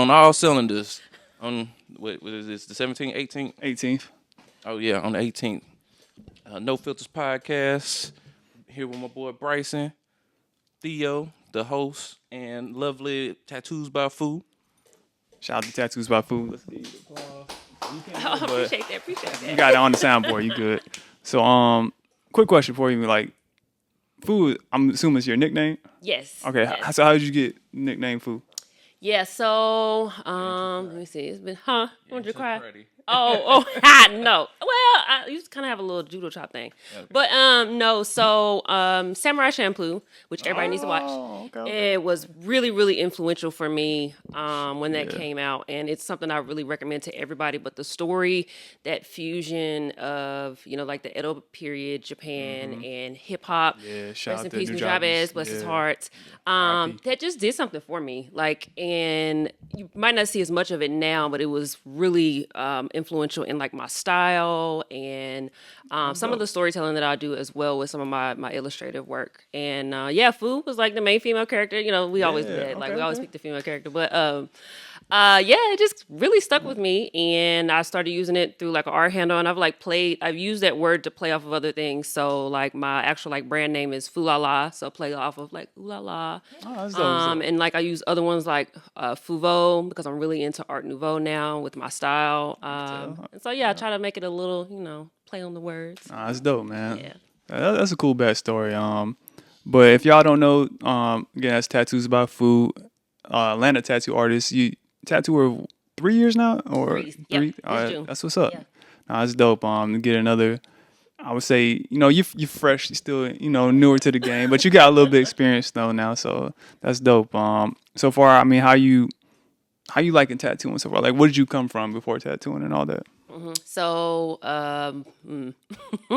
on all cylinders. On what is this? The 17th, 18th? 18th. Oh yeah, on the 18th. No Filters podcast. Here with my boy Bryson, Theo, the host, and lovely Tattoos by Fu. Shout out to Tattoos by Food. Let's get you the applause. Appreciate that. You got it on the soundboard. You good. So, quick question for you. Like, Food, I'm assuming it's your nickname? Yes. Okay. Yes. So how did you get nickname Food? Yeah, so let me see. It's been want you to cry? Pretty. No. Well, I used to kind of have a little judo chop thing, okay. But no. So Samurai Shampoo, which everybody needs to watch. Okay. It was really, really influential for me when that came out, and it's something I really recommend to everybody. But the story, that fusion of like the Edo period, Japan and hip hop. Yeah, rest in peace, Nujabes, bless his heart. That just did something for me. Like, and you might not see as much of it now, but it was really influential in like my style and some of the storytelling that I do as well with some of my illustrative work. And Fu was like the main female character. We always do that. Like we always pick the female character, but it just really stuck with me, and I started using it through like an art handle, and I've used that word to play off of other things. So like my actual like brand name is Fulala, so play off of like ooh la la. And like I use other ones like Fuvo because I'm really into Art Nouveau now with my style. And so I try to make it a little play on the words. That's dope, man. Yeah. That's a cool backstory. But if y'all don't know, again, that's Tattoos by Food, Atlanta tattoo artist. You tattoo her 3 years now, or 3? Yep. That's what's up. Yeah. That's dope. To get another, I would say, you fresh, you still, newer to the game, but you got a little bit of experience though now, so that's dope. So far, I mean, how you liking tattooing so far? Like, where did you come from before tattooing and all that? Mm-hmm. So, I did a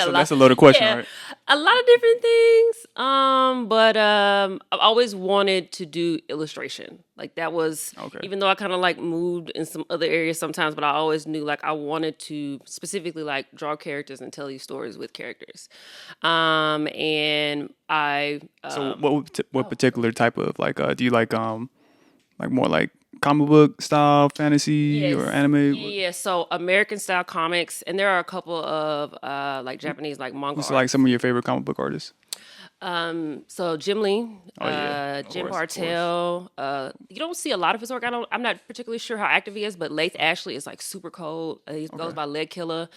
lot. That's a loaded question, right? A lot of different things. But I've always wanted to do illustration. Like that was, even though I kind of like moved in some other areas sometimes, but I always knew like I wanted to specifically like draw characters and tell these stories with characters. And I. So what particular type of like do you like more like comic book style fantasy or anime? Yeah, so American style comics, and there are a couple of like Japanese like manga. What's like some of your favorite comic book artists? So Jim Lee, Jim Bartel. You don't see a lot of his work. I'm not particularly sure how active he is, but Laith Ashley is like super cold. He goes by Leg Killer.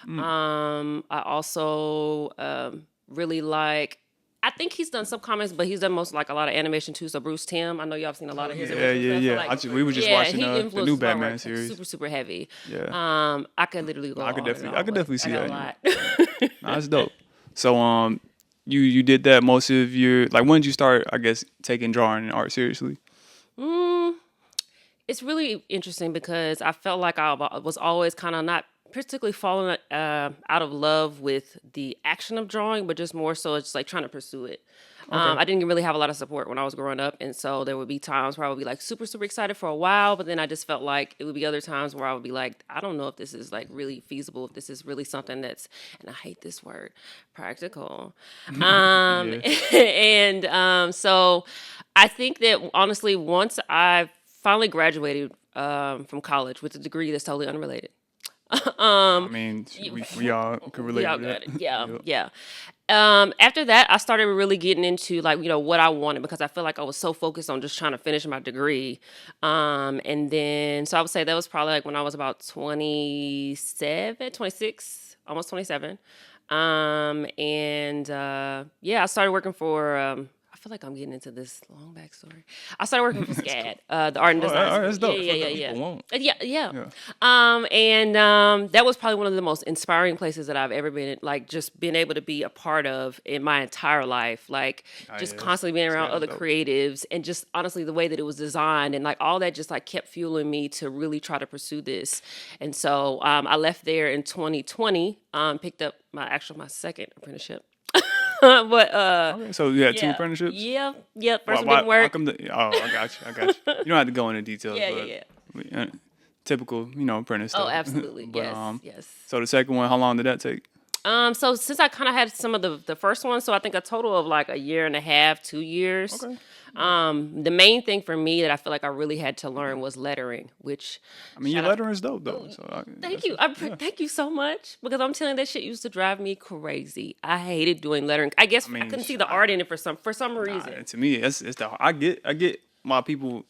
I also really like. I think he's done some comics, but he's done most like a lot of animation too. So Bruce Timm, I know y'all have seen a lot of his. Yeah. Like, we were just watching the new Batman series. Super, super heavy. Yeah. I could literally go. I could definitely see that. A lot. That's dope. So you did that most of your when did you start? I guess taking drawing and art seriously. It's really interesting because I felt like I was always kind of not particularly falling out of love with the action of drawing, but just more so it's like trying to pursue it. I didn't really have a lot of support when I was growing up, and so there would be times where I would be like super, super excited for a while, but then I just felt like it would be other times where I would be like, I don't know if this is like really feasible, if this is really something that's, and I hate this word, practical. So I think that honestly, once I finally graduated from college with a degree that's totally unrelated. I mean, we all can relate to that. Yeah. After that, I started really getting into like, what I wanted because I feel like I was so focused on just trying to finish my degree. And then, so I would say that was probably like when I was about 26, almost 27. I started working for, I feel like I'm getting into this long backstory. I started working for SCAD, the art and design. That's dope. Yeah. That was probably one of the most inspiring places that I've ever been, like just being able to be a part of in my entire life. Like constantly being around other creatives and just honestly the way that it was designed and like all that just like kept fueling me to really try to pursue this. And so I left there in 2020, picked up my second apprenticeship. So you had 2 apprenticeships? Yeah. First one didn't work. I got you. You don't have to go into details. Typical, apprentice stuff. Oh, absolutely. But, yes. So the second one, how long did that take? So since I kind of had some of the first one, so I think a total of like a year and a half, 2 years. Okay. The main thing for me that I feel like I really had to learn was lettering, which I mean, your shout out- lettering is dope though. So Thank you. Thank you so much because I'm telling you, that shit used to drive me crazy. I hated doing lettering. I guess I, mean, couldn't see the art in it for some reason. To me, it's the I get why people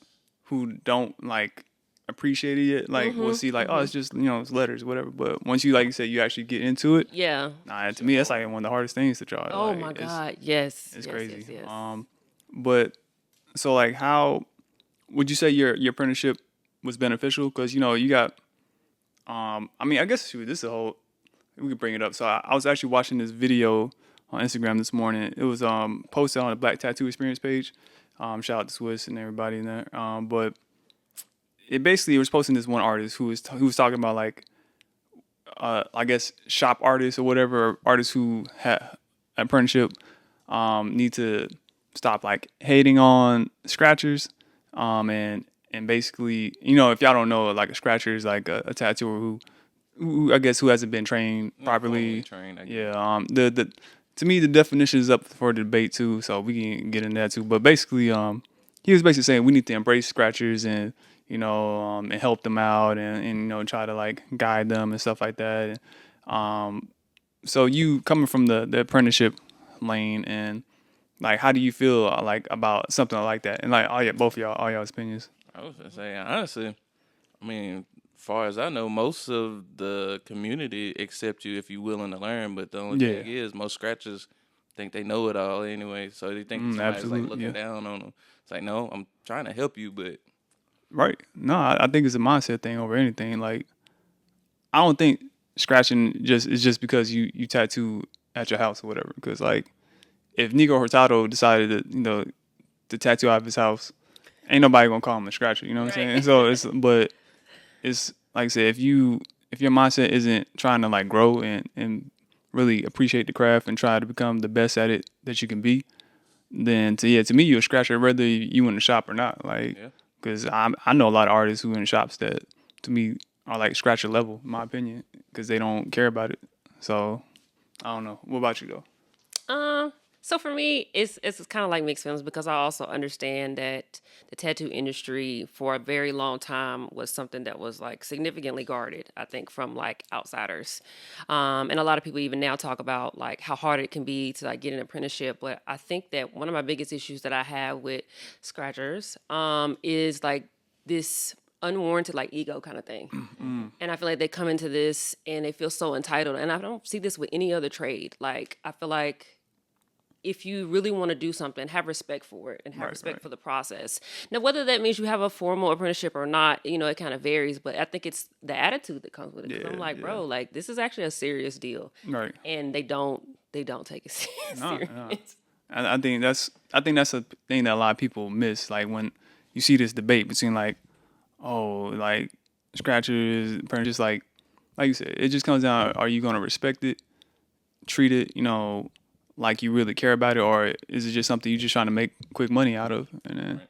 who don't like appreciate it yet, like will see like, oh, it's just it's letters, whatever. But once you like you said, you actually get into it. Yeah. To me, that's like one of the hardest things to draw. Oh like, my God. Yes. It's yes, crazy. Yes, yes. But so like, how would you say your apprenticeship was beneficial? Because you got, I mean, I guess this is a whole. We could bring it up. So I was actually watching this video on Instagram this morning. It was posted on the Black Tattoo Experience page. Shout out to Swiss and everybody in there. But it basically was posting this one artist who was talking about like, I guess shop artists or whatever, or artists who had apprenticeship need to stop like hating on scratchers, and basically if y'all don't know, like a scratcher is like a tattooer who I guess who hasn't been trained properly. Trained, The to me the definition is up for debate too, so we can get into that too. But basically, he was basically saying we need to embrace scratchers and and help them out and try to like guide them and stuff like that. So you coming from the apprenticeship lane, and like how do you feel like about something like that? And like both y'all, all y'all's opinions. I was gonna say honestly, I mean, far as I know, most of the community accept you if you're willing to learn. But the only thing is, most scratchers think they know it all anyway, so they think somebody's like looking down on them. It's like, no, I'm trying to help you, but right. No, I think it's a mindset thing over anything. Like, I don't think scratching is just because you tattoo at your house or whatever. Because like, if Nico Hurtado decided to tattoo out of his house, ain't nobody gonna call him a scratcher. You know what I'm saying? So it's like I said, if your mindset isn't trying to like grow and really appreciate the craft and try to become the best at it that you can be, then to me you're a scratcher whether you in the shop or not. Like, because I know a lot of artists who in shops that to me are like scratcher level, in my opinion, because they don't care about it. So I don't know. What about you though? So for me, it's kind of like mixed feelings because I also understand that the tattoo industry for a very long time was something that was like significantly guarded, I think, from like outsiders. And a lot of people even now talk about like how hard it can be to like get an apprenticeship. But I think that one of my biggest issues that I have with scratchers is like this unwarranted like ego kind of thing. And I feel like they come into this and they feel so entitled. And I don't see this with any other trade. Like, I feel like if you really want to do something, have respect for it and have respect for the process. Now, whether that means you have a formal apprenticeship or not, it kind of varies. But I think it's the attitude that comes with it. 'Cause I'm like, bro, like this is actually a serious deal, Right? And they don't take it serious. No. I think that's a thing that a lot of people miss. Like when you see this debate between like, oh, like scratchers, just like you said, it just comes down: are you gonna respect it, treat it, like you really care about it, or is it just something you're just trying to make quick money out of? And then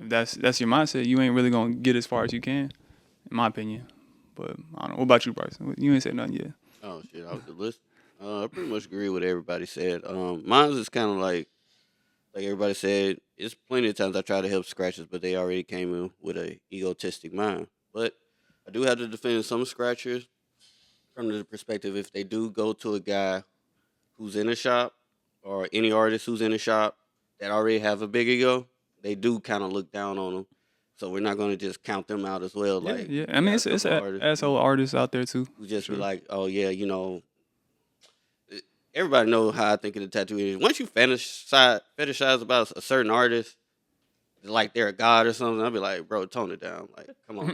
if that's your mindset, you ain't really gonna get as far as you can, in my opinion. But I don't know. What about you, Bryson? You ain't said nothing yet. Oh shit, I was just listening. I pretty much agree with what everybody said. Mine is kind of like everybody said. It's plenty of times I try to help scratchers, but they already came in with a egotistic mind. But I do have to defend some scratchers from the perspective if they do go to a guy who's in a shop or any artist who's in a shop that already have a big ego, they do kind of look down on them. So we're not going to just count them out as well. Like, Yeah. I mean, it's asshole artists out there too. Who just be like, oh yeah, everybody know how I think of the tattoo industry. Once you fetishize about a certain artist, like they're a god or something, I'll be like, bro, tone it down. Like, come on.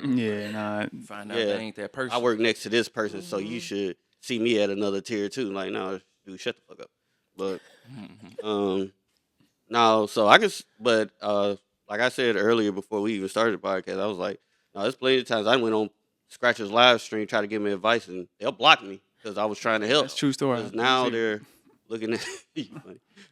Find out they ain't that person. I work next to this person, so you should see me at another tier too. Like, no, dude, shut the fuck up. But no, so I guess, but like I said earlier before we even started the podcast, I was like, no, there's plenty of times I went on Scratcher's live stream try to give me advice and they'll block me because I was trying to help. That's a true story. Because now they're looking at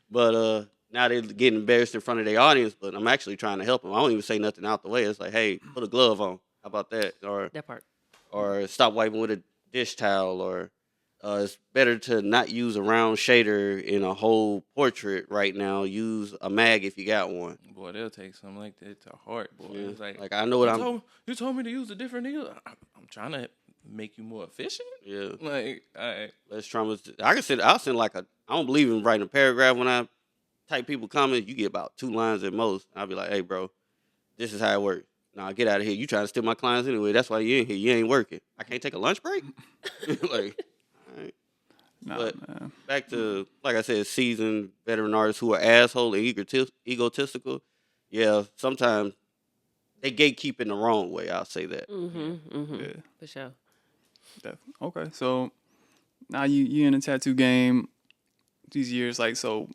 but now they're getting embarrassed in front of their audience, but I'm actually trying to help them. I don't even say nothing out the way. It's like, hey, put a glove on. How about that? Or that part. Or stop wiping with a dish towel, or it's better to not use a round shader in a whole portrait right now. Use a mag if you got one. Boy, they'll take something like that to heart, boy. Yeah. It's like I know what you told me to use a different needle. I'm trying to make you more efficient. Yeah. Like, all right. Less trauma. I'll send like I don't believe in writing a paragraph when I type people comments. You get about 2 lines at most. I'll be like, hey, bro, this is how it works. Nah, get out of here. You trying to steal my clients anyway. That's why you in here. You ain't working. I can't take a lunch break? Like, all right. Nah, But man. back to, like I said, seasoned veteran artists who are asshole and egotistical. Yeah, sometimes they gatekeep in the wrong way. I'll say that. Yeah, For sure. definitely. Okay, so now you in the tattoo game these years, like, so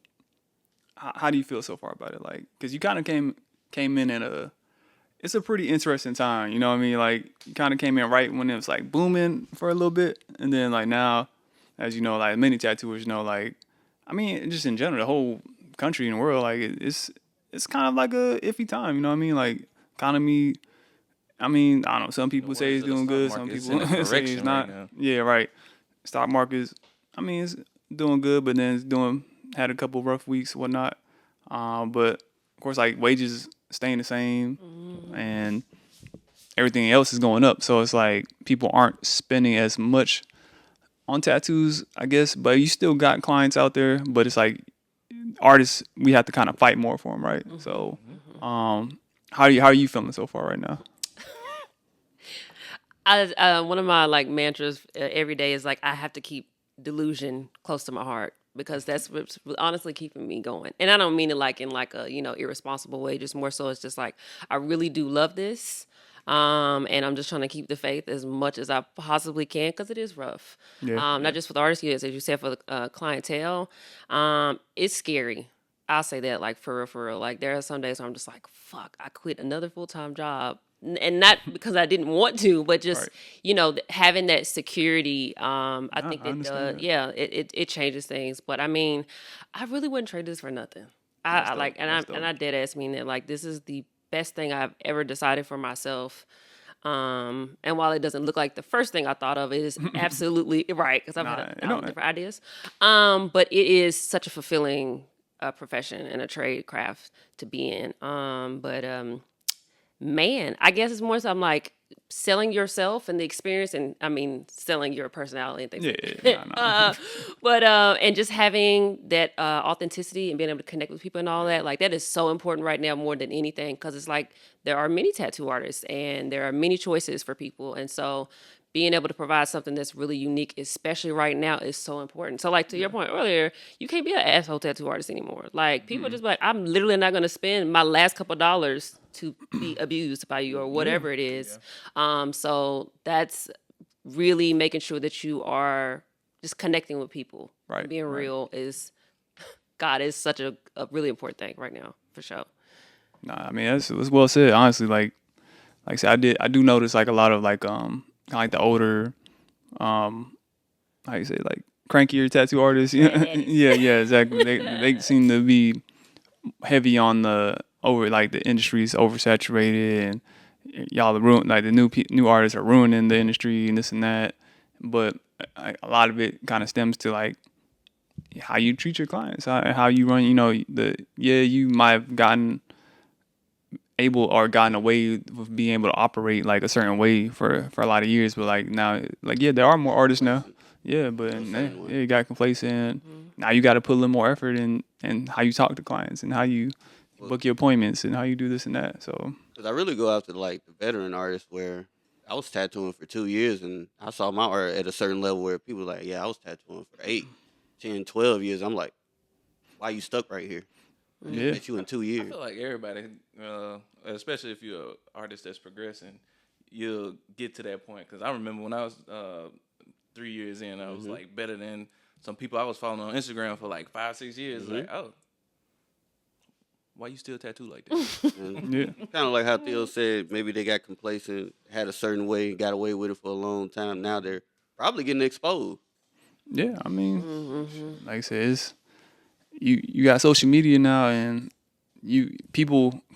how do you feel so far about it? Like, because you kind of came in at it's a pretty interesting time, you know what I mean? Like, you kind of came in right when it was like booming for a little bit, and then like now, as you know, like many tattooers know, like, I mean, just in general, the whole country and world, like it's kind of like a iffy time, you know what I mean? Like, economy. I mean, I don't know. Some people say it's doing good. Some people say it's not. Right now. Yeah, right. Stock market's, I mean, it's doing good, but then had a couple rough weeks, whatnot. But of course, like wages staying the same, and everything else is going up. So it's like people aren't spending as much on tattoos, I guess. But you still got clients out there. But it's like artists, we have to kind of fight more for them, right? So, how are you feeling so far right now? One of my like mantras every day is like I have to keep delusion close to my heart because that's what's honestly keeping me going. And I don't mean it like in like a irresponsible way. Just more so, it's just like I really do love this, and I'm just trying to keep the faith as much as I possibly can because it is rough. Not just for the artists, as you said, for the clientele. It's scary. I'll say that, like, for real, for real. Like, there are some days where I'm just like, fuck, I quit another full-time job. And not because I didn't want to, but just, Right. Having that security, I think I understand that. yeah, it changes things. But I mean, I really wouldn't trade this for nothing. I like, That's dope. and I dead ass mean that, like, this is the best thing I've ever decided for myself. And while it doesn't look like the first thing I thought of, it is absolutely right because I've had Nah, 1,000 different ideas. But it is such a fulfilling profession and a trade craft to be in. Man, I guess it's more so I'm like selling yourself and the experience, and I mean selling your personality and things. Yeah, nah. And just having that authenticity and being able to connect with people and all that, like that is so important right now more than anything because it's like there are many tattoo artists and there are many choices for people, and so being able to provide something that's really unique, especially right now, is so important. So, like, to your point earlier, you can't be an asshole tattoo artist anymore. Like, people just be like, I'm literally not going to spend my last couple dollars to be abused by you or whatever it is. So that's really making sure that you are just connecting with people. Right, Being right. real God, is such a really important thing right now, for sure. Nah, I mean that's well said. Honestly, like I said, I do notice like a lot of like kind of like the older, how you say, like crankier tattoo artists. Yeah, yeah, exactly. They seem to be heavy on the like the industry's oversaturated and y'all are like the new artists are ruining the industry and this and that. But a lot of it kind of stems to like how you treat your clients, how you run. You might have gotten away with being able to operate like a certain way for a lot of years, but like now, like there are more artists now. Yeah, but you got complacent. Now you got to put a little more effort in how you talk to clients and how you book your appointments and how you do this and that. So, because I really go after like the veteran artists where I was tattooing for 2 years and I saw my art at a certain level where people were like, yeah, I was tattooing for 8, 10, 12 years. I'm like, why you stuck right here? I met you in 2 years. I feel like everybody, especially if you're an artist that's progressing, you'll get to that point. Because I remember when I was 3 years in, I was like better than some people I was following on Instagram for like 5, 6 years. Like, oh, why you still tattoo like this? Kind of like how Theo said, maybe they got complacent, had a certain way, got away with it for a long time. Now they're probably getting exposed. Yeah, I mean, like I said, it's, you got social media now, and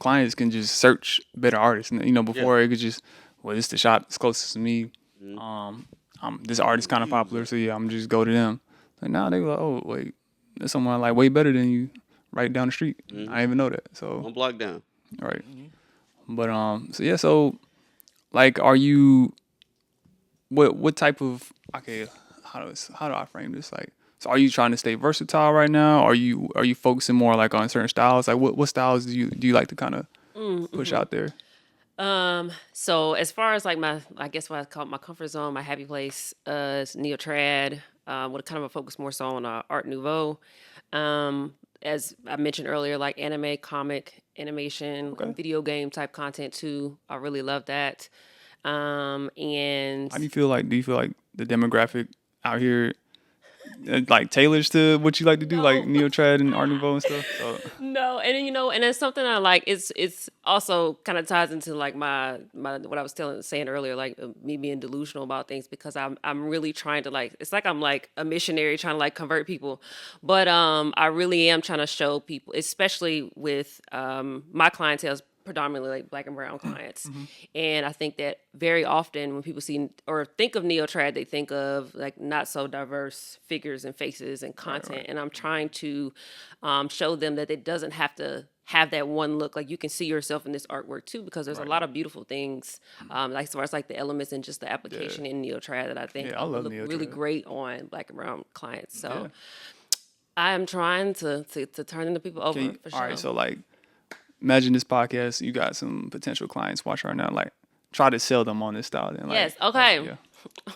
clients can just search better artists. And, before it could just, well, this is the shop that's closest to me. this artist kind of popular, so yeah, I'm just go to them. Like now they were like, oh wait, there's someone like way better than you right down the street. I didn't even know that. So 1 block down. right, but so yeah, so like, are you what type of how do I frame this? Like, so are you trying to stay versatile right now? Are you focusing more like on certain styles? Like, what styles do you like to kind of push out there? So as far as like I guess what I call my comfort zone, my happy place, is Neotrad, with kind of a focus more so on Art Nouveau. As I mentioned earlier, like anime, comic, animation, video game type content too. I really love that. And How do you feel like? Do you feel like the demographic out here like tailors to what you like to do, like Neotrad and Art Nouveau and stuff? So. No, and and it's something I like. It's also kind of ties into like my what I was saying earlier, like me being delusional about things, because I'm really trying to like, it's like I'm like a missionary trying to like convert people, but I really am trying to show people, especially with my clientele, predominantly like Black and brown clients. And I think that very often when people see or think of Neotrad, they think of like not so diverse figures and faces and content. And I'm trying to show them that it doesn't have to have that one look. Like you can see yourself in this artwork too, because there's a lot of beautiful things, like as far as like the elements and just the application in Neotrad that I think look really great on Black and brown clients. So I am trying to turn the people over for sure. All right, so like, imagine this podcast, you got some potential clients watching right now, like try to sell them on this style. Then, like, yes, okay.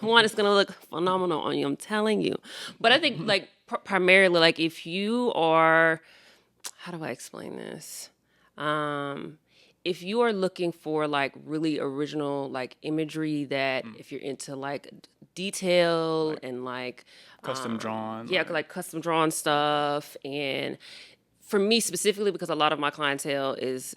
One, it's gonna look phenomenal on you, I'm telling you. But I think like primarily, like if you are, how do I explain this? If you are looking for like really original like imagery, that if you're into like detail and like custom drawn, like custom drawn stuff, and for me specifically, because a lot of my clientele is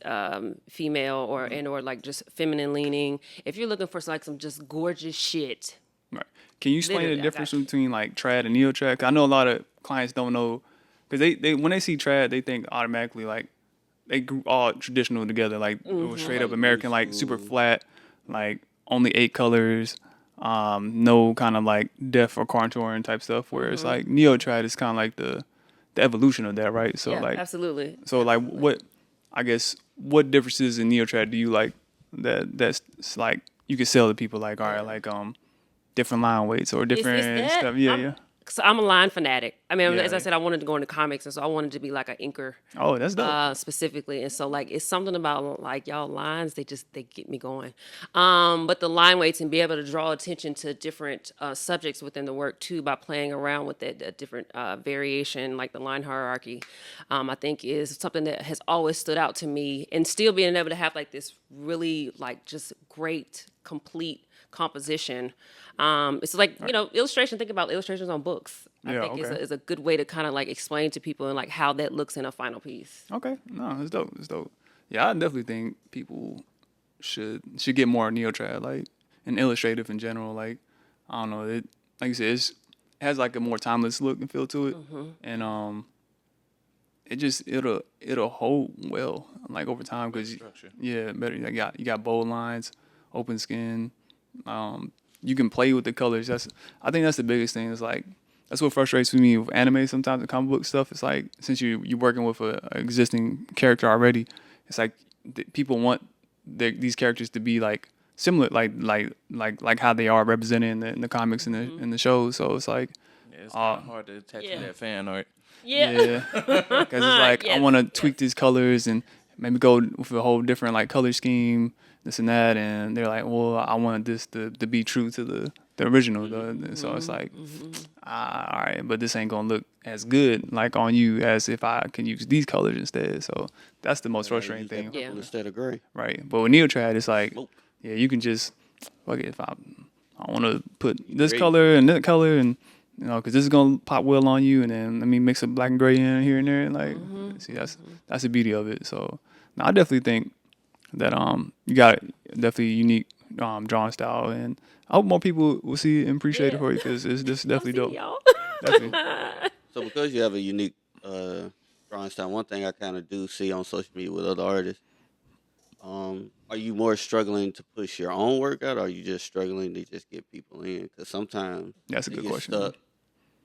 female or like just feminine leaning. If you're looking for like some just gorgeous shit, right? Can you explain the difference between like trad and neo-trad? I know a lot of clients don't know, because they when they see trad, they think automatically like they group all traditional together, like it was straight up American, like super flat, like only 8 colors, no kind of like depth or contouring type stuff. Whereas like neo-trad is kind of like the evolution of that, right? So like absolutely. So like what differences in Neotrad do you like that's like you could sell to people, like, all right, like different line weights or different stuff? So I'm a line fanatic. I mean, as I said, I wanted to go into comics, and so I wanted to be like an inker. Oh, that's dope. Specifically, and so like it's something about like y'all lines. They get me going. But the line weights and be able to draw attention to different subjects within the work too, by playing around with that different variation, like the line hierarchy, I think is something that has always stood out to me, and still being able to have like this really like just great complete composition. It's like, illustration. Think about illustrations on books. I think is a good way to kind of like explain to people and like how that looks in a final piece. Okay, no, it's dope. It's dope. Yeah, I definitely think people should get more Neotrad, like, and illustrative in general. Like, I don't know, it, like you said, it has like a more timeless look and feel to it, and it'll hold well like over time, because better. Like, you got bold lines, open skin. You can play with the colors. I think that's the biggest thing. Is like, that's what frustrates me with anime sometimes, the comic book stuff. It's like, since you're working with a existing character already, it's like people want these characters to be like similar, like how they are represented in the comics and in the shows. So it's like, it's kind of hard to attach to that fan art. Yeah, because it's like, I want to tweak these colors and maybe go with a whole different like color scheme, this and that, and they're like, well, I want this to be true to the original, so it's like, all right, but this ain't gonna look as good like on you as if I can use these colors instead. So that's the most frustrating thing. Instead of gray, right? But with Neotrad, it's like, you can just fuck it. If I want to put this color and that color, and because this is gonna pop well on you, and then let me mix a black and gray in here and there, and like, see, that's the beauty of it. So I definitely think that you got definitely unique drawing style, and I hope more people will see it and appreciate it for you, because it's just definitely dope. Definitely. So because you have a unique drawing style, one thing I kind of do see on social media with other artists, Are you more struggling to push your own workout, or are you just struggling to just get people in? Because sometimes That's a you good get question. stuck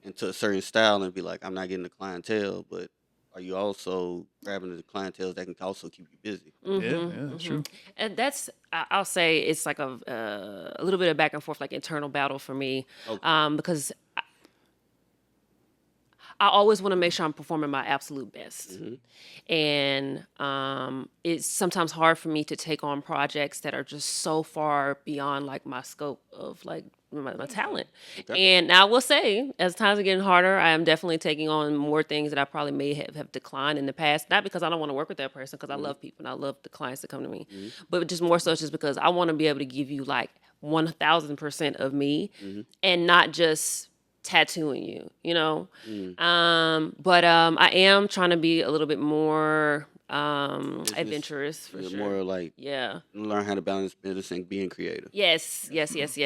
into a certain style and be like, I'm not getting the clientele, but are you also grabbing the clientele that can also keep you busy? Yeah, that's true. And that's I'll say it's like a little bit of back and forth, like internal battle for me, because I always want to make sure I'm performing my absolute best. And it's sometimes hard for me to take on projects that are just so far beyond like my scope of like my talent. And I will say, as times are getting harder, I am definitely taking on more things that I probably may have declined in the past. Not because I don't want to work with that person, because I love people and I love the clients that come to me, but just more so just because I want to be able to give you like 1,000% of me and not just tattooing you, you know. But I am trying to be a little bit more adventurous for sure. More like learn how to balance business and being creative. Yes.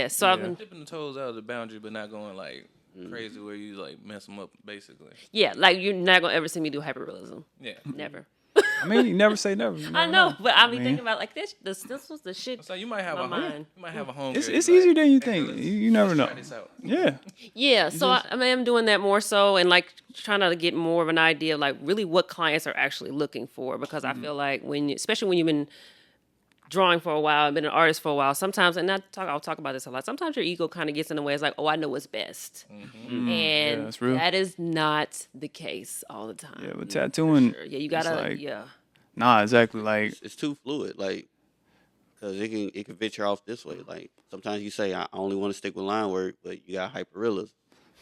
So I've been dipping the toes out of the boundary, but not going like crazy where you like mess them up, basically. like you're not gonna ever see me do hyperrealism. Yeah, Never. I mean, you never say never. I know, but I be thinking about like this was the shit. So you might have mind. you might have a home. It's easier than you think. You never know. Try this out. Yeah. Yeah, so I am doing that more so, and like trying to get more of an idea of like really what clients are actually looking for, because I feel like especially when you've been drawing for a while and been an artist for a while, sometimes, and I'll talk about this a lot, sometimes your ego kind of gets in the way. It's like, oh, I know what's best. And that's real. that is not the case all the time. Yeah, but tattooing. Sure. Yeah, you gotta, like, Nah, exactly. Like It's too fluid, like, because it can venture off this way. Like sometimes you say I only want to stick with line work, but you got hyperrealism.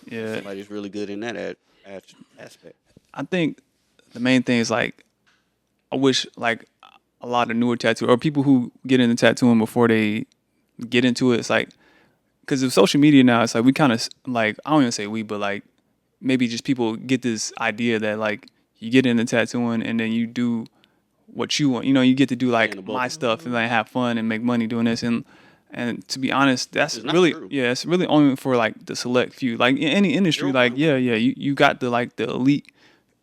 yeah, Somebody's really good in that aspect. I think the main thing is like I wish like a lot of newer tattoo or people who get into tattooing before they get into it. It's like because of social media now, it's like we kind of like I don't even say we, but like maybe just people get this idea that like you get into tattooing and then you do what you want. You know, you get to do like my stuff and like have fun and make money doing this. And to be honest, that's really true. it's really only for like the select few. Like in any industry, like you got the like the elite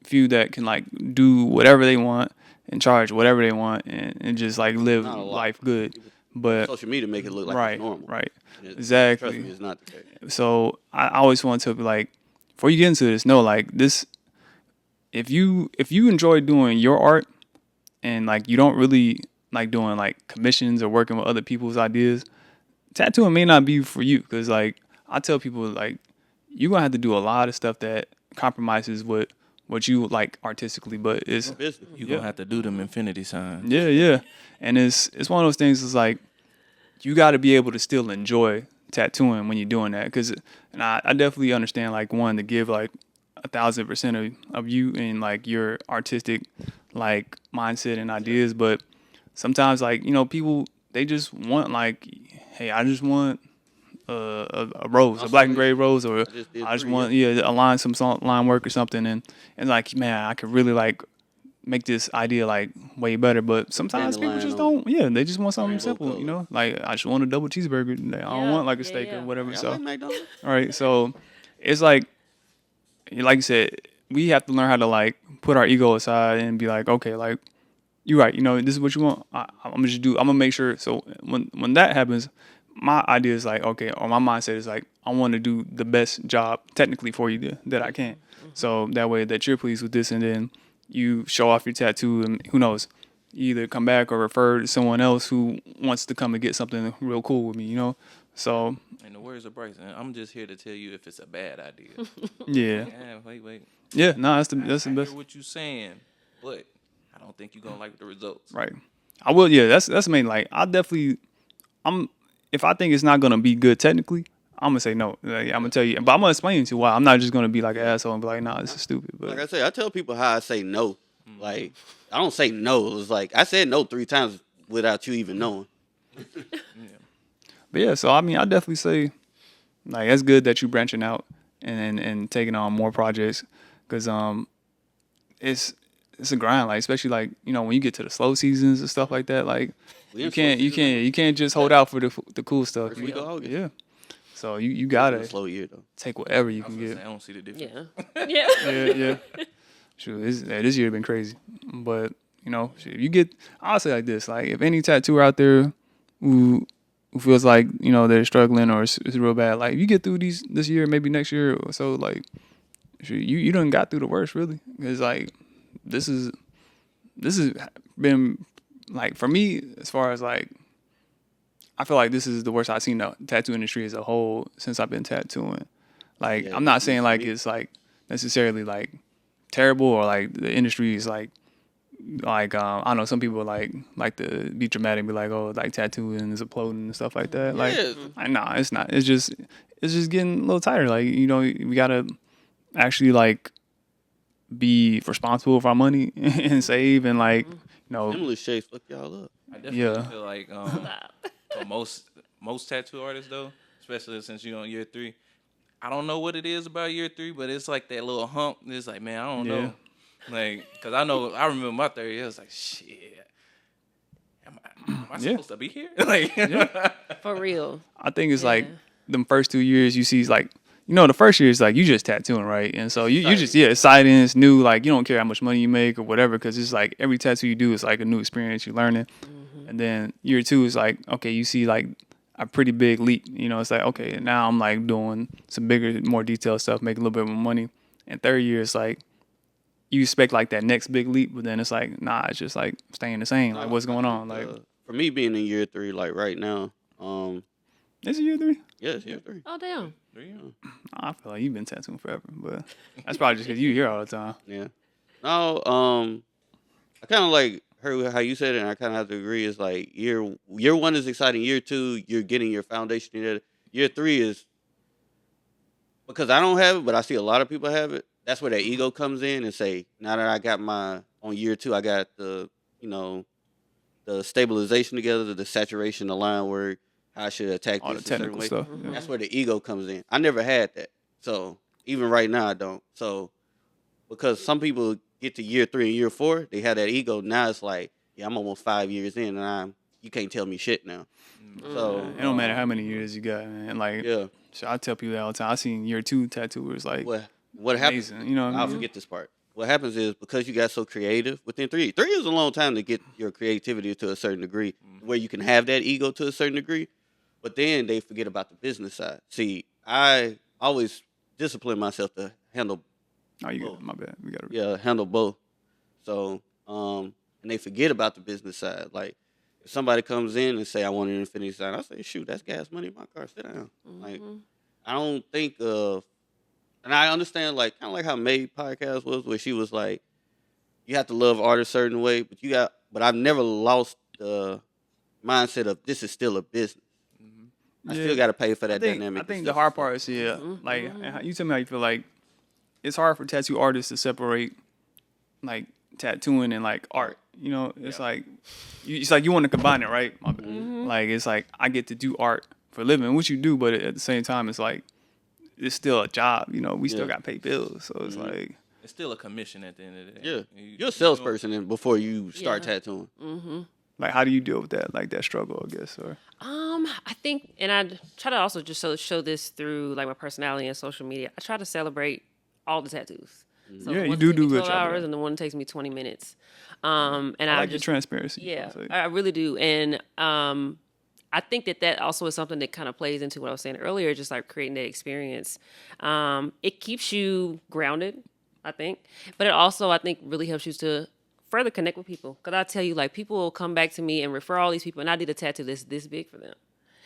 few that can like do whatever they want and charge whatever they want and just like live life good. But social media make it look like it's normal. Right. Exactly. Exactly. Trust me, it's not the case. So I always want to be like, before you get into this, know like this. If you enjoy doing your art and like you don't really like doing like commissions or working with other people's ideas, tattooing may not be for you. Because like I tell people like you're gonna have to do a lot of stuff that compromises what you like artistically, but it's you're gonna have to do them infinity signs. Yeah. And it's one of those things. It's like you got to be able to still enjoy tattooing when you're doing that. And I definitely understand like wanting to give like 1,000% of you and like your artistic like mindset and ideas, but sometimes like people they just want like, hey, I just want a rose, a black and gray rose, or I just want a line, some line work or something, and like man, I could really like make this idea like way better. But sometimes people just don't. Yeah, they just want something simple, Like I just want a double cheeseburger. I don't want like a steak or whatever. So all right, so it's like you said, we have to learn how to like put our ego aside and be like, okay, like you're right. This is what you want. I'm gonna make sure. So when that happens, my idea is like, okay, or my mindset is like, I want to do the best job technically for you that I can. So that way that you're pleased with this, and then you show off your tattoo, and who knows, you either come back or refer to someone else who wants to come and get something real cool with me, So. In the words of Bryson, I'm just here to tell you if it's a bad idea. Yeah. Wait. Yeah, no, that's the best. I hear what you're saying, but I don't think you're gonna like the results. Right. I will. Yeah, that's main. Like, if I think it's not gonna be good technically, I'm gonna say no. Like, I'm gonna tell you, but I'm gonna explain to you why. I'm not just gonna be like an asshole and be like, nah, this is stupid. But like I say, I tell people how I say no. Like I don't say no. It's like I said no 3 times without you even knowing. But yeah, so I mean, I definitely say like it's good that you branching out and taking on more projects, because it's a grind, like especially like when you get to the slow seasons and stuff like that, like you can't just hold out for the cool stuff. Yeah. So you gotta slow year though. Take whatever you can get. I don't see the difference. Yeah. Yeah. Sure, this year been crazy, but You know, shit, you get. I'll say like this: like if any tattooer out there who feels like they're struggling or it's real bad, like if you get through this year, maybe next year or so, like you done got through the worst really. Because like this has been like for me as far as like I feel like this is the worst I've seen the tattoo industry as a whole since I've been tattooing. Like I'm not saying like it's like necessarily like terrible or like the industry is like I don't know, some people like to be dramatic and be like, oh, like tattooing is imploding and stuff like that. Like nah, it's not. It's just getting a little tighter. Like, we gotta actually like be responsible with our money and save and like Stimulus checks fuck y'all up. I definitely feel like for most tattoo artists though, especially since you're on year 3, I don't know what it is about year 3, but it's like that little hump. It's like, man, I don't know. Like, cause I remember my 3rd year. I was like, shit, am I supposed to be here? Like, for real. I think it's like them first 2 years you see like, the first year is like you just tattooing, right? And so you just excited, it's new. Like you don't care how much money you make or whatever, because it's like every tattoo you do is like a new experience. You're learning, and then year 2 is like okay, you see like a pretty big leap. It's like okay, now I'm like doing some bigger, more detailed stuff, making a little bit more money. And 3rd year is like you expect like that next big leap, but then it's like nah, it's just like staying the same. Like what's going on? Like for me being in year 3, like right now, is it year 3? Yeah, it's year 3. Oh damn. I feel like you've been tattooing forever, but that's probably just because you here all the time. Yeah. No, I kind of like heard how you said it, and I kind of have to agree. Is like year 1 is exciting. Year 2, you're getting your foundation in it. Year 3 is because I don't have it, but I see a lot of people have it. That's where that ego comes in and say, now that I got on year 2, I got the stabilization together, the saturation, the line work, how I should attack all this the technical stuff. Yeah. That's where the ego comes in. I never had that. So even right now, I don't. So because some people get to year 3 and year 4, they have that ego. Now it's like, yeah, I'm almost 5 years in, and you can't tell me shit now. So it don't matter how many years you got, man. Like, so I tell people that all the time. I seen year 2 tattooers like, what happens? Amazing, I'll forget this part. What happens is because you got so creative within 3 is a long time to get your creativity to a certain degree, where you can have that ego to a certain degree, but then they forget about the business side. See, I always discipline myself to handle. Oh, you got my bad. We got handle both. So, and they forget about the business side. Like, if somebody comes in and say, I want an infinity sign, I say, shoot, that's gas money in my car. Sit down. Like, I don't think of, and I understand, like, kind of like how May podcast was, where she was like, you have to love art a certain way, but I've never lost the mindset of this is still a business. I still got to pay for that dynamic. I think the hard part is, like, you tell me how you feel like it's hard for tattoo artists to separate, like, tattooing and, like, art. It's like, it's like you want to combine it, right? Like, it's like, I get to do art for a living, which you do, but at the same time, it's like, it's still a job. We still got to pay bills. So it's like. It's still a commission at the end of the day. Yeah. You're a salesperson before you start tattooing. Like, how do you deal with that? Like, that struggle, I guess, or? I think, and I try to also just show this through, like, my personality and social media. I try to celebrate all the tattoos. So you do good job. Hours and the one takes me 20 minutes. And I like your transparency. Yeah, I really do. And I think that also is something that kind of plays into what I was saying earlier, just like creating that experience. It keeps you grounded, I think. But it also, I think, really helps you to further connect with people. Because I tell you, like, people will come back to me and refer all these people, and I did a tattoo that's this big for them.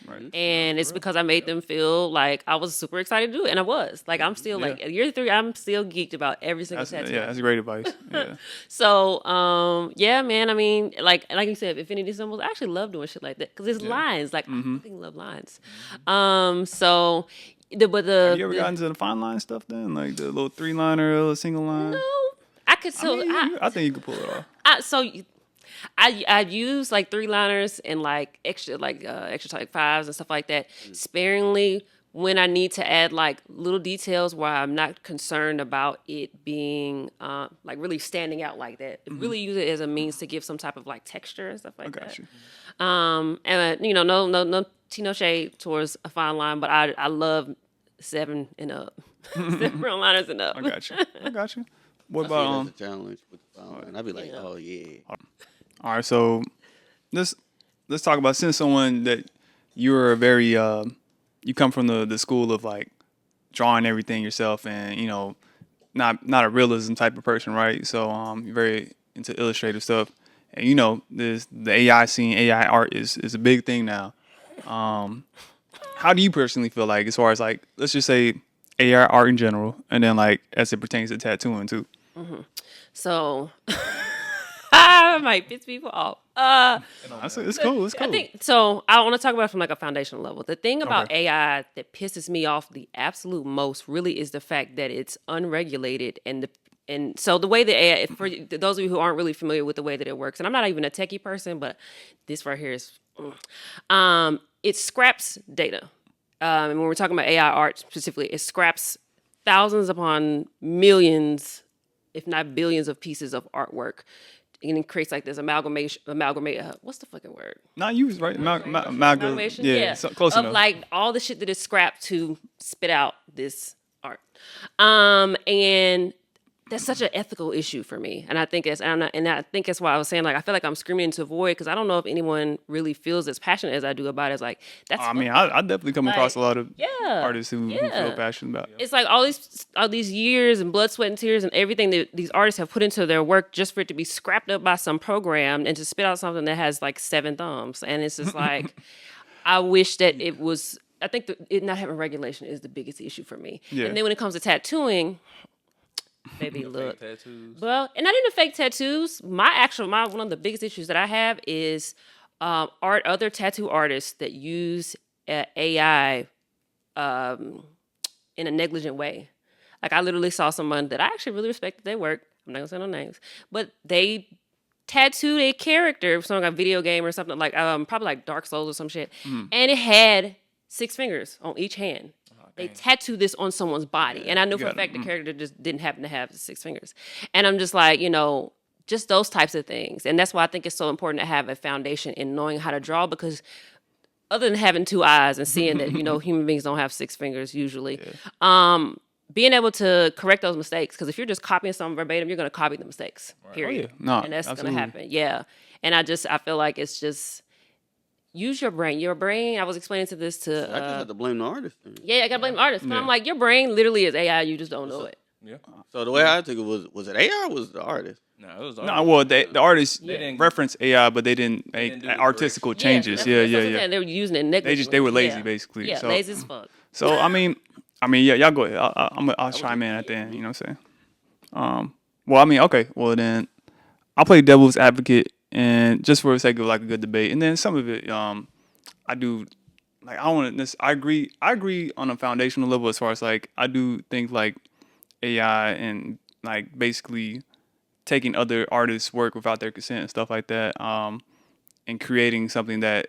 Right. And it's because I made them feel like I was super excited to do it. And I was. Like, I'm still, like, at year 3, I'm still geeked about every single tattoo. Yeah, that's great advice. Yeah. So, man, I mean, like you said, Infinity Symbols, I actually love doing shit like that. Because it's lines. Like, I fucking love lines. So, have you ever gotten to the fine line stuff then? Like the little 3-liner, little single line? No. I could still. I think you could pull it off. I use like 3-liners and like extra type 5s and stuff like that sparingly when I need to add like little details where I'm not concerned about it being like really standing out like that. Really use it as a means to give some type of like texture and stuff like that. Got you. And no shade towards a fine line, but I love 7 and up, 7 liners and up. I got you. What I see it as about a challenge with the fine line. I'd be like, oh yeah. all right, so let's talk about, since someone that you're very you come from the school of like drawing everything yourself, and not a realism type of person, right? So you're very into illustrative stuff, and this the AI scene, AI art is a big thing now. How do you personally feel like, as far as like, let's just say AI art in general, and then like as it pertains to tattooing too? So I might piss people off. It's cool. It's cool. I think so. I want to talk about it from like a foundational level. The thing about Okay. AI that pisses me off the absolute most really is the fact that it's unregulated, and so the way the AI, for those of you who aren't really familiar with the way that it works, and I'm not even a techie person, but this right here is, it scraps data. And when we're talking about AI art specifically, it scraps thousands upon millions, if not billions, of pieces of artwork, and it creates like this amalgamate. What's the fucking word? Not you was right. Amalgamation. Yeah, so close of enough. like all the shit that is scrapped to spit out this art, and that's such an ethical issue for me. And I think that's why I was saying, like, I feel like I'm screaming into a void, because I don't know if anyone really feels as passionate as I do about it. It's like, that's, I mean, I definitely come across a lot of artists who feel passionate about it. It's like all these years and blood, sweat, and tears and everything that these artists have put into their work, just for it to be scrapped up by some program and to spit out something that has like 7 thumbs. And it's just like, I wish that it was. I think it not having regulation is the biggest issue for me. Yeah. And then when it comes to tattooing, baby, look. Tattoos. Well, and not even fake tattoos. My one of the biggest issues that I have is other tattoo artists that use AI in a negligent way. Like, I literally saw someone that I actually really respected their work. I'm not gonna say no names, but they tattooed a character, something like a video game or something, like probably like Dark Souls or some shit, and it had 6 fingers on each hand. They tattooed this on someone's body. And I know for a fact the character just didn't happen to have the 6 fingers. And I'm just like, just those types of things. And that's why I think it's so important to have a foundation in knowing how to draw, because other than having 2 eyes and seeing that, human beings don't have 6 fingers usually, being able to correct those mistakes. Because if you're just copying something verbatim, you're going to copy the mistakes, period. Oh, yeah. No, and that's going to absolutely. happen. Yeah. And I feel like it's just, use your brain. Your brain, I was explaining to this to... I just have to blame the artist. Then. Yeah, I got to blame the artist. But I'm like, your brain literally is AI. You just don't know it. Yeah. So the way I took it was it AI or was it the artist? No, it was. No, well, the artists didn't- reference AI, but they didn't make do the artistical changes. that's Yeah. what I'm saying. They were using it negligently. They were lazy, Yeah. basically. Yeah, So, lazy as fuck. So I mean, yeah, y'all go ahead. I'll chime in at the end. You know what I'm saying? Well, I mean, okay. Well, then I'll play devil's advocate, and just for the sake of like a good debate, and then some of it, I do. Like, I want to. I agree on a foundational level, as far as like, I do think like AI and like basically taking other artists' work without their consent and stuff like that, and creating something that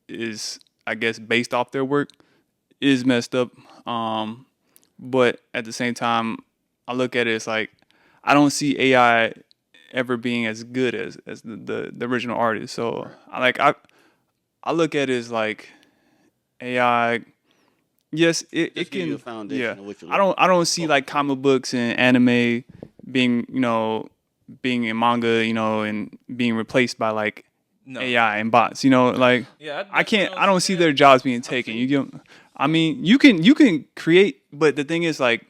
is, I guess, based off their work is messed up. But at the same time, I look at it as like, I don't see AI ever being as good as the original artist. So I look at it as like, AI, yes, it Give can. you a foundation of what you I don't see like comic books and anime being being in manga, and being replaced by like AI and bots. Like, Yeah, I don't see their jobs being taken. I mean, you can create, but the thing is, like,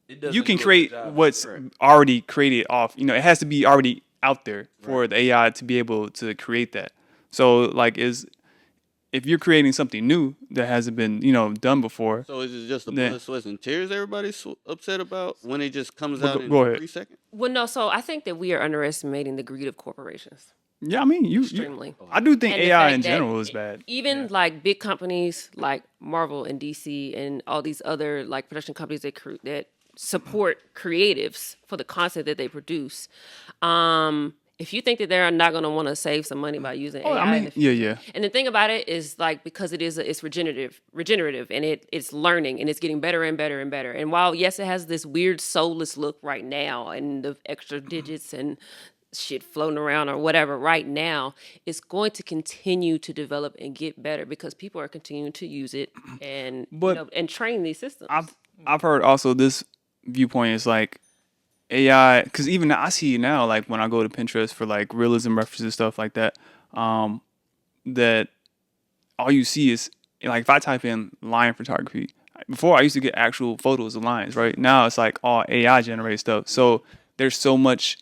you can create what's already created off. It has to be already out there for the AI to be able to create that. So like, if you're creating something new that hasn't been done before. So is it just the blood, sweat, and tears everybody's upset about when it just comes out in go ahead. 3 seconds? Well, no. So I think that we are underestimating the greed of corporations. Yeah, I mean, Extremely. I do think And the AI fact in that general is bad. Even like big companies like Marvel and DC and all these other like production companies that support creatives for the content that they produce. If you think that they're not going to want to save some money by using AI, I mean, yeah. And the thing about it is, like, because it's regenerative, and it's learning, and it's getting better and better and better. And while yes, it has this weird soulless look right now, and the extra digits and shit floating around or whatever right now, it's going to continue to develop and get better because people are continuing to use it and and train these systems. I've heard also this viewpoint is like, AI, because even I see now, like when I go to Pinterest for like realism references stuff like that, that all you see is like if I type in lion photography. Before I used to get actual photos of lions, right? Now it's like all AI generated stuff. So there's so much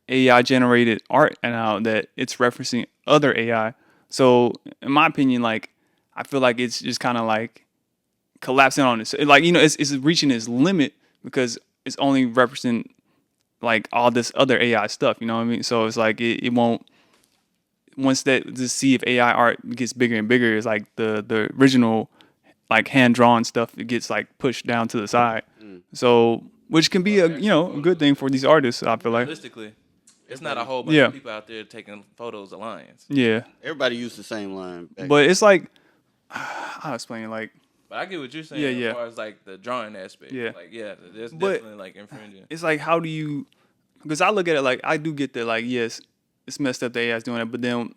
AI generated art now that it's referencing other AI. So in my opinion, like I feel like it's just kind of like collapsing on this. Like it's reaching its limit because it's only representing like all this other AI stuff. You know what I mean? So it's like it won't. Once that to see if AI art gets bigger and bigger, is like the original like hand drawn stuff. It gets like pushed down to the side. So which can be a a good thing for these artists. I feel like. Realistically, it's not a whole bunch of people out there taking photos of lions. Yeah. Everybody used the same line. But it's like I'll explain it like. But I get what you're saying as far as like the drawing aspect. Yeah. Like there's definitely like infringing. It's like how do you? Because I look at it like I do get that like yes, it's messed up that AI's doing it, but then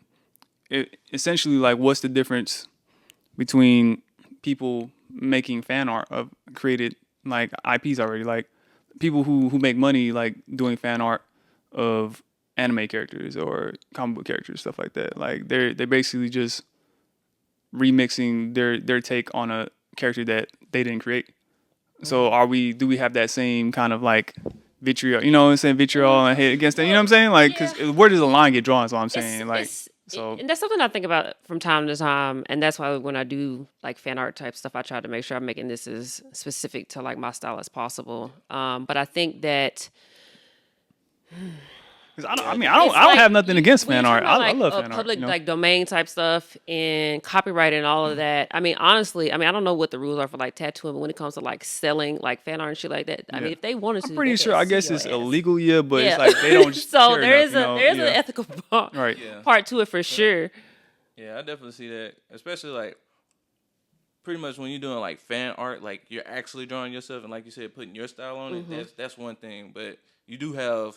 essentially like what's the difference between people making fan art of created like IPs already, like people who make money like doing fan art of anime characters or comic book characters, stuff like that. Like they're basically just remixing their take on a character that they didn't create. So do we have that same kind of like vitriol, you know what I'm saying, vitriol and hate against that, you know what I'm saying? Like, because where does the line get drawn is what I'm saying. And that's something I think about from time to time, and that's why when I do like fan art type stuff, I try to make sure I'm making this as specific to like my style as possible. But I think that I don't have nothing against fan art. I love fan art. Public like domain type stuff and copyright and all of that. I mean, honestly, I don't know what the rules are for like tattooing, but when it comes to like selling like fan art and shit like that, I mean, if they wanted to, I'm pretty sure. I guess it's illegal, but it's Yeah. like they don't. So care there is enough, there is an ethical part to it for sure. Yeah, I definitely see that, especially like pretty much when you're doing like fan art, like you're actually drawing yourself and like you said, putting your style on it. That's one thing, but you do have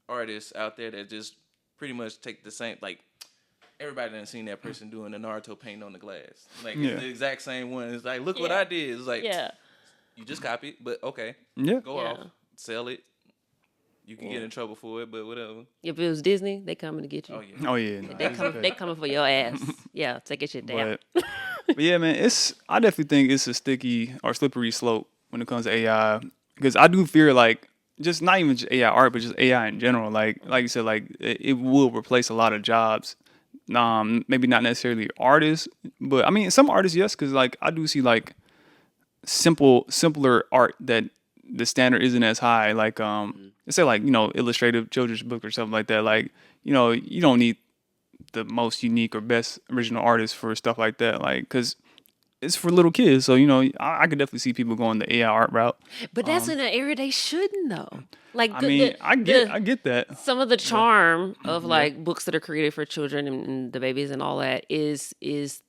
artists out there that just pretty much take the same, like everybody done seen that person doing the Naruto paint on the glass, like it's the exact same one. It's like, look what I did. It's like you just copied, but okay, go off, sell it. You can get in trouble for it, but whatever. If it was Disney, they coming to get you. Oh yeah, they coming for your ass. Yeah, take your shit down. But yeah, man, I definitely think it's a sticky or slippery slope when it comes to AI, because I do fear like just not even just AI art, but just AI in general. Like you said, like it will replace a lot of jobs. Maybe not necessarily artists, but I mean some artists, yes, because like I do see like simpler art that the standard isn't as high. Like let's say like illustrative children's book or something like that. Like you don't need the most unique or best original artist for stuff like that. Like because it's for little kids, so I could definitely see people going the AI art route. But that's in an area they shouldn't though. Like I get that. Some of the charm of like books that are created for children and the babies and all that is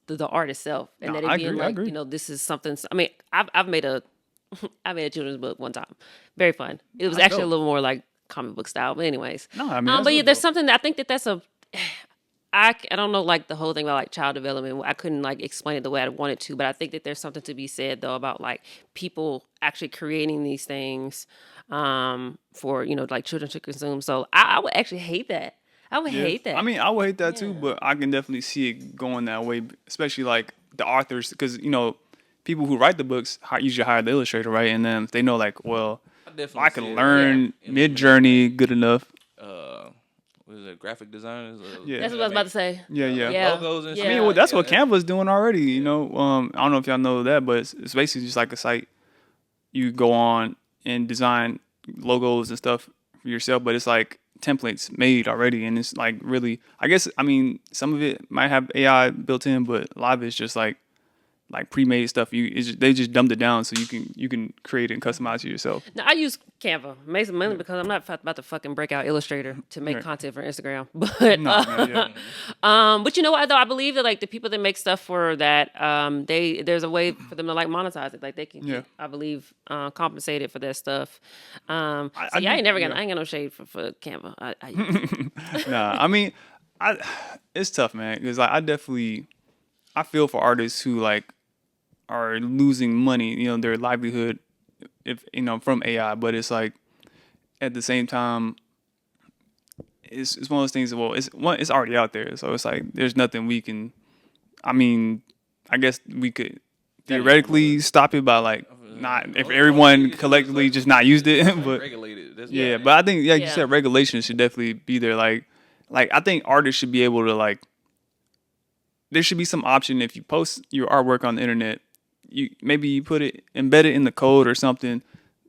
the art itself, and that it being like this is something. I mean, I've made a children's book one time, very fun. It was actually a little more like comic book style, but anyways. No, I mean, but yeah, there's something that I think that's a. I don't know like the whole thing about like child development. I couldn't like explain it the way I wanted to, but I think that there's something to be said though about like people actually creating these things for like children to consume. So I would actually hate that. I would hate that. I mean, I would hate that too, but I can definitely see it going that way, especially like the authors, because people who write the books usually hire the illustrator, right? And then they know like, well, I can learn Mid-Journey good enough. What is it, graphic designers? That's what I was about to say. Yeah. Logos and shit. I mean, that's what Canva's doing already. I don't know if y'all know that, but it's basically just like a site you go on and design logos and stuff for yourself, but it's like templates made already, and it's like really, I guess, I mean, some of it might have AI built in, but a lot of it's just like pre-made stuff. They just dumbed it down so you can create it and customize it yourself. Now I use Canva mainly because I'm not about to fucking break out Illustrator to make content for Instagram. But but you know what though, I believe that like the people that make stuff for that, there's a way for them to like monetize it. Like they can get, I believe, compensated for that stuff. I ain't got no shade for Canva. Nah, I mean, it's tough, man, because like I feel for artists who like are losing money, their livelihood, if from AI. But it's like at the same time, it's one of those things. Well, it's already out there, so it's like there's nothing we can. I mean, I guess we could theoretically stop it by like not if everyone collectively just not used it, but yeah. But I think like you said, regulation should definitely be there. Like I think artists should be able to like. There should be some option if you post your artwork on the internet, you put it embed it in the code or something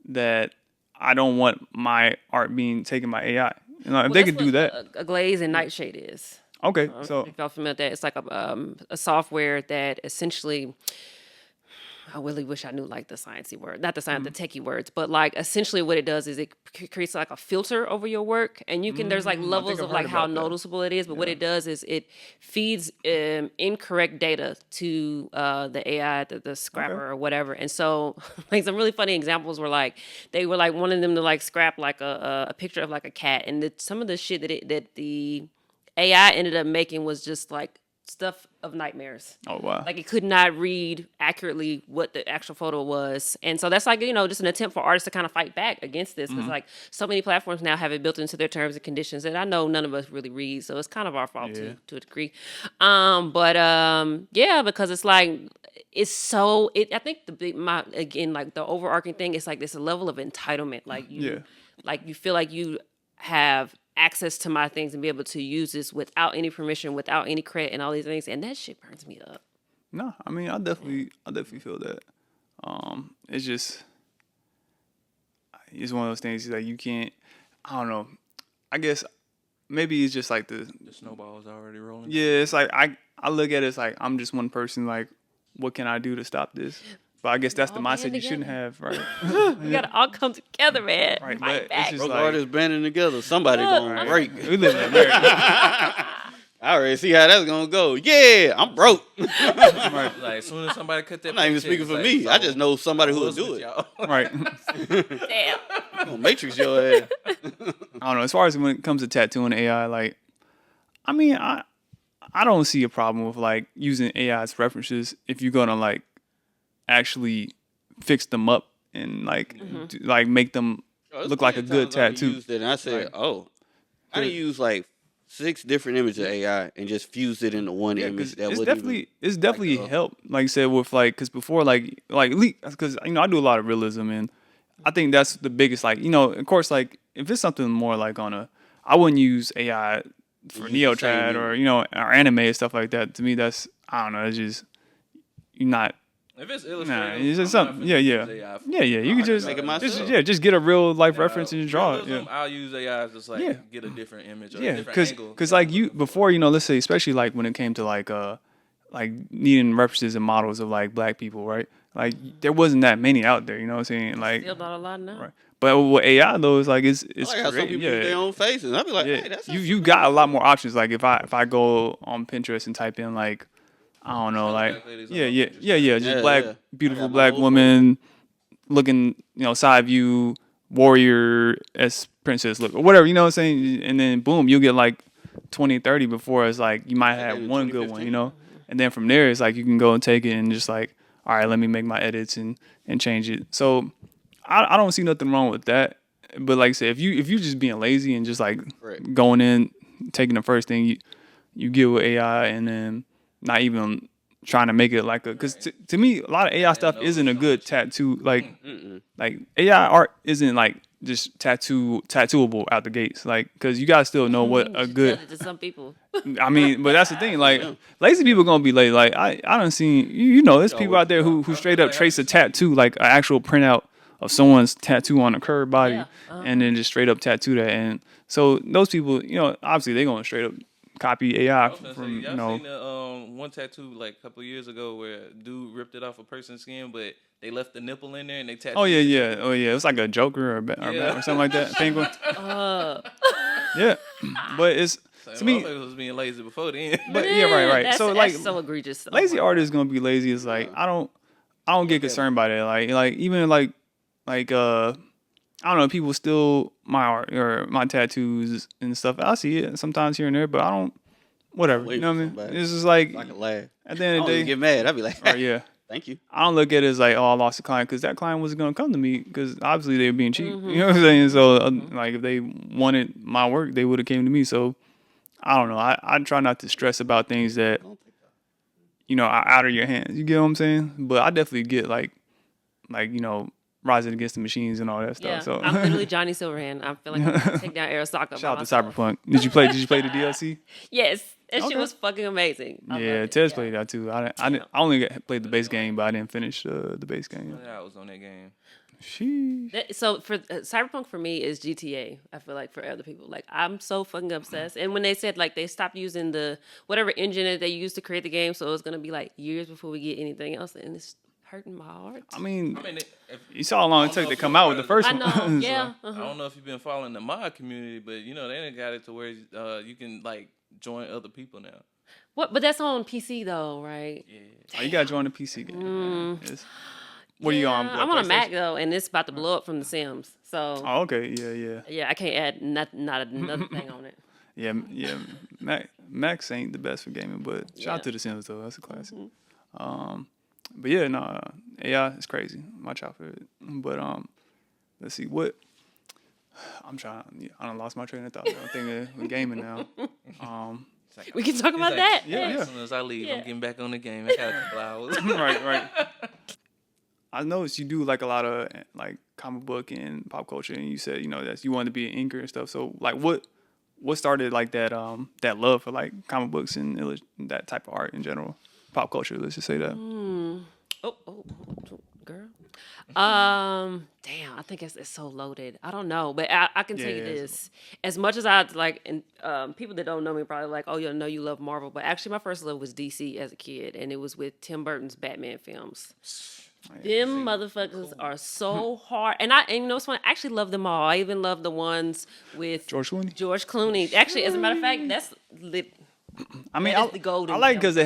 that I don't want my art being taken by AI. If they could do that, a glaze and nightshade is. Okay, so if y'all familiar with that, it's like a software that essentially. I really wish I knew like the sciencey word, not the science, the techie words, but like essentially what it does is it creates like a filter over your work, and you can there's like levels of like how noticeable it is, but what it does is it feeds incorrect data to the AI, the scrapper or whatever, and so like some really funny examples were like they were like wanting them to like scrap like a picture of like a cat, and some of the shit that the AI ended up making was just like stuff of nightmares. Oh wow! Like it could not read accurately what the actual photo was, and so that's like just an attempt for artists to kind of fight back against this because like so many platforms now have it built into their terms and conditions that I know none of us really read, so it's kind of our fault to a degree. Because it's like it's so. I think the overarching thing is like this level of entitlement, like you feel like you have access to my things and be able to use this without any permission, without any credit, and all these things, and that shit burns me up. No, I mean I definitely feel that. It's one of those things that you can't. I don't know. I guess maybe it's just like the snowball is already rolling. Yeah, it's like I look at it as like I'm just one person. Like, what can I do to stop this? But I guess that's the mindset you shouldn't have, right? We gotta all come together, man. Right, fight back. Broke artists banding together. Somebody gonna break. We live in America. I already see how that's gonna go. Yeah, I'm broke. Like as soon as somebody cut that, I'm not even speaking for me. I just know somebody who will do it. Right. Damn. I'm gonna matrix your ass. I don't know. As far as when it comes to tattooing AI, like, I mean, I don't see a problem with like using AI as references if you're gonna like actually fix them up and like like make them look like a good tattoo. Used it and I said, I done used like 6 different images of AI and just fused it into one image. That it's definitely helped. Like I said, with like because before like because I do a lot of realism and I think that's the biggest like of course like if it's something more like I wouldn't use AI for Neotrad or or anime and stuff like that. To me, that's I don't know. It's just you're not. If it's illustrative, it's just something. Yeah. You can just make it myself. Just get a real life reference and draw it. Yeah. I'll use AI just like get a different image or a different angle. Because like before let's say especially like when it came to like needing references and models of like black people, right? Like there wasn't that many out there. You know what I'm saying? Like still not a lot now. Right. But with AI though, it's like it's I like how some people use their own faces. I'd be like, hey, that's you got a lot more options. Like if I go on Pinterest and type in like I don't know, like just black beautiful black woman looking, side view warrior as princess look or whatever, you know what I'm saying? And then boom, you'll get like 20, 30 before it's like you might have one good one, and then from there it's like you can go and take it and just like, all right, let me make my edits and change it. So I don't see nothing wrong with that. But like I said, if you just being lazy and just like going in, taking the first thing you get with AI and then not even trying to make it like because to me a lot of AI stuff isn't a good tattoo like AI art isn't like just tattooable out the gates like because you gotta still know what a good to some people. I mean, but that's the thing like lazy people gonna be lazy. Like I don't see there's people out there who straight up trace a tattoo like an actual printout of someone's tattoo on a curved body and then just straight up tattoo that, and so those people obviously they're gonna straight up copy AI from y'all seen the one tattoo like a couple of years ago where a dude ripped it off a person's skin, but they left the nipple in there and they tattooed. Oh yeah. It's like a Joker or something like that. Penguin. Yeah, but it's to me. It was being lazy before then. But right. That's, so like so egregious. Lazy artists gonna be lazy. It's like I don't get concerned by that. Like even like I don't know, people steal my art or my tattoos and stuff. I see it sometimes here and there, but I don't. Whatever, you know what I mean? It's just like I can laugh. at the end of the day, get mad. I'd be like, that Thank you. I don't look at it as like, oh, I lost a client because that client wasn't going to come to me because obviously they were being cheap. You know what I'm saying? So like if they wanted my work, they would have came to me. So I don't know. I try not to stress about things that, are out of your hands. You get what I'm saying? But I definitely get like Rising Against the Machines and all that stuff. Yeah, So I'm literally Johnny Silverhand. I feel like I'm gonna take down Arasaka. shout out to Cyberpunk. Did you play the DLC? Yes, that shit Okay. was fucking amazing. Yeah, Tez played that too. I only played the base game, but I didn't finish the base game. Yeah, I was on that game. So for Cyberpunk for me is GTA. I feel like for other people, like I'm so fucking obsessed. And when they said like they stopped using the whatever engine that they used to create the game, so it was gonna be like years before we get anything else, and it's hurting my heart. I mean you saw how long it took to come out with the first I one. know, yeah. I don't know if you've been following the mod community, but they done got it to where you can like join other people now. What? But that's on PC though, right? Yeah. Oh, you gotta join the PC game. What are you on? I'm on a Mac though, and it's about to blow up from The Sims. So. Oh, okay. Yeah. Yeah, I can't add not another thing on it. Yeah. Macs ain't the best for gaming, but shout out to The Sims though. That's a classic. But yeah, no, AI is crazy. Watch out for it. But let's see what. I done lost my train of thought. I'm thinking of gaming now. We can talk about that. Yeah. As soon as I leave, I'm getting back on the game. I got a couple hours. right. I noticed you do like a lot of like comic book and pop culture, and you said that you wanted to be an inker and stuff. So like, what started like that love for like comic books and that type of art in general, pop culture? Let's just say that. Oh, girl. Damn, I think it's so loaded. I don't know, but I can tell you this. As much as I like, and people that don't know me probably like, oh, you know, you love Marvel, but actually my first love was DC as a kid, and it was with Tim Burton's Batman films. Them motherfuckers are so hard, and you know what's funny? I actually love them all. I even love the ones with George Clooney. Actually, as a matter of fact, that's lit. I mean, the golden. I like because they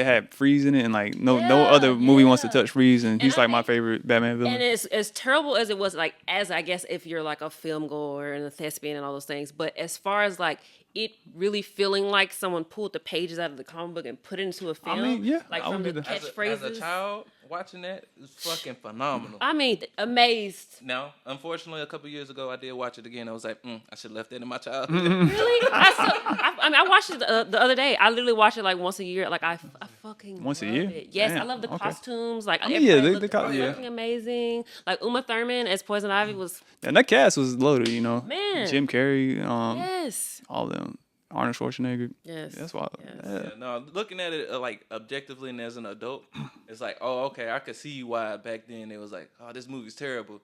had Freeze in it, and like no other movie wants to touch Freeze, and he's like my favorite Batman villain. And as terrible as it was, like as I guess if you're like a film goer and a thespian and all those things, but as far as like it really feeling like someone pulled the pages out of the comic book and put it into a film, I mean, yeah, like I from the catchphrases. As a child watching that is fucking phenomenal. I mean, amazed. Now, unfortunately, a couple years ago, I did watch it again. I was like, I should have left that in my childhood. Really? I watched it the other day. I literally watch it like once a year. Like I fucking once love a year. It. Yes, Damn, I love the costumes. Like I mean, yeah, fucking amazing. Like Uma Thurman as Poison Ivy was. And that cast was loaded, Man, Jim Carrey, yes, all of them. Arnold Schwarzenegger. Yes. That's why. Yes. Yeah, no, looking at it like objectively and as an adult, it's like, oh, okay, I could see why back then it was like, oh, this movie's terrible.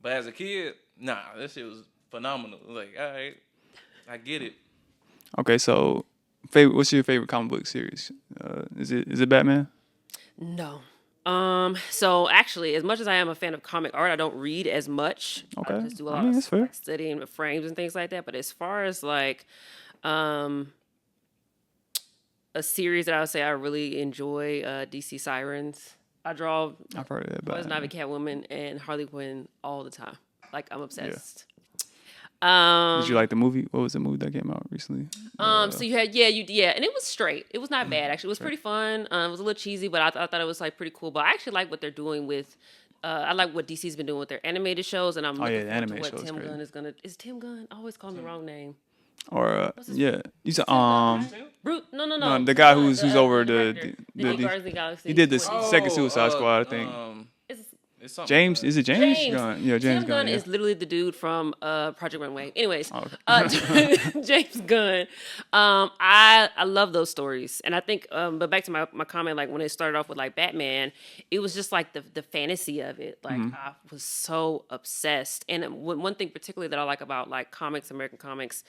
But as a kid, nah, this shit was phenomenal. Like, all right, I get it. Okay, so what's your favorite comic book series? Is it Batman? No. So actually, as much as I am a fan of comic art, I don't read as much. Okay. I just do a lot of that's fair. like, studying the frames and things like that. But as far as like, a series that I would say I really enjoy, DC Sirens. I draw I've heard of that. Poison Ivy, Catwoman, and Harley Quinn all the time. Like I'm obsessed. Did you like the movie? What was the movie that came out recently? So you had and it was straight. It was not bad actually. It was pretty fun. It was a little cheesy, but I thought it was like pretty cool. But I actually like what they're doing with. I like what DC's been doing with their animated shows, and I'm looking forward to what Tim Gunn is gonna. Is Tim Gunn? I always call him the wrong name. Or you said Brute? No. the guy who's over the Guardians of the Galaxy. he did this second Suicide Squad, I think. It's James, is it James? Gunn? Yeah, James Tim Gunn yeah. is literally the dude from Project Runway. Anyways, okay. James Gunn. I love those stories, and I think. But back to my comment, like when it started off with like Batman, it was just like the fantasy of it. Like I was so obsessed, and one thing particularly that I like about like comics, American comics,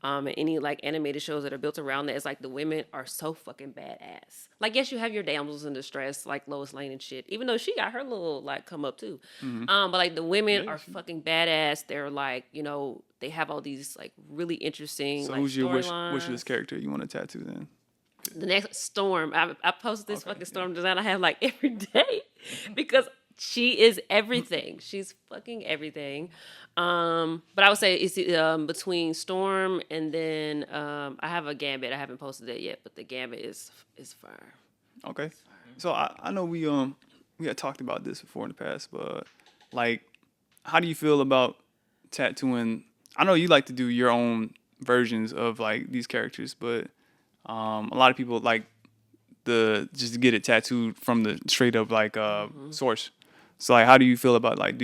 and any like animated shows that are built around that is like the women are so fucking badass. Like yes, you have your damsels in distress like Lois Lane and shit, even though she got her little like come up too. But like the women are fucking badass. They're like, they have all these like really interesting. So like, who's your wishlist character you want to tattoo then? The next Storm. I posted this fucking Storm design I have like every day because she is everything. She's fucking everything. But I would say it's between Storm and then I have a Gambit. I haven't posted that yet, but the Gambit is fire. Okay. So I know we had talked about this before in the past, but like, how do you feel about tattooing? I know you like to do your own versions of like these characters, but a lot of people like just to get it tattooed from the straight up like source. So like, how do you feel about like,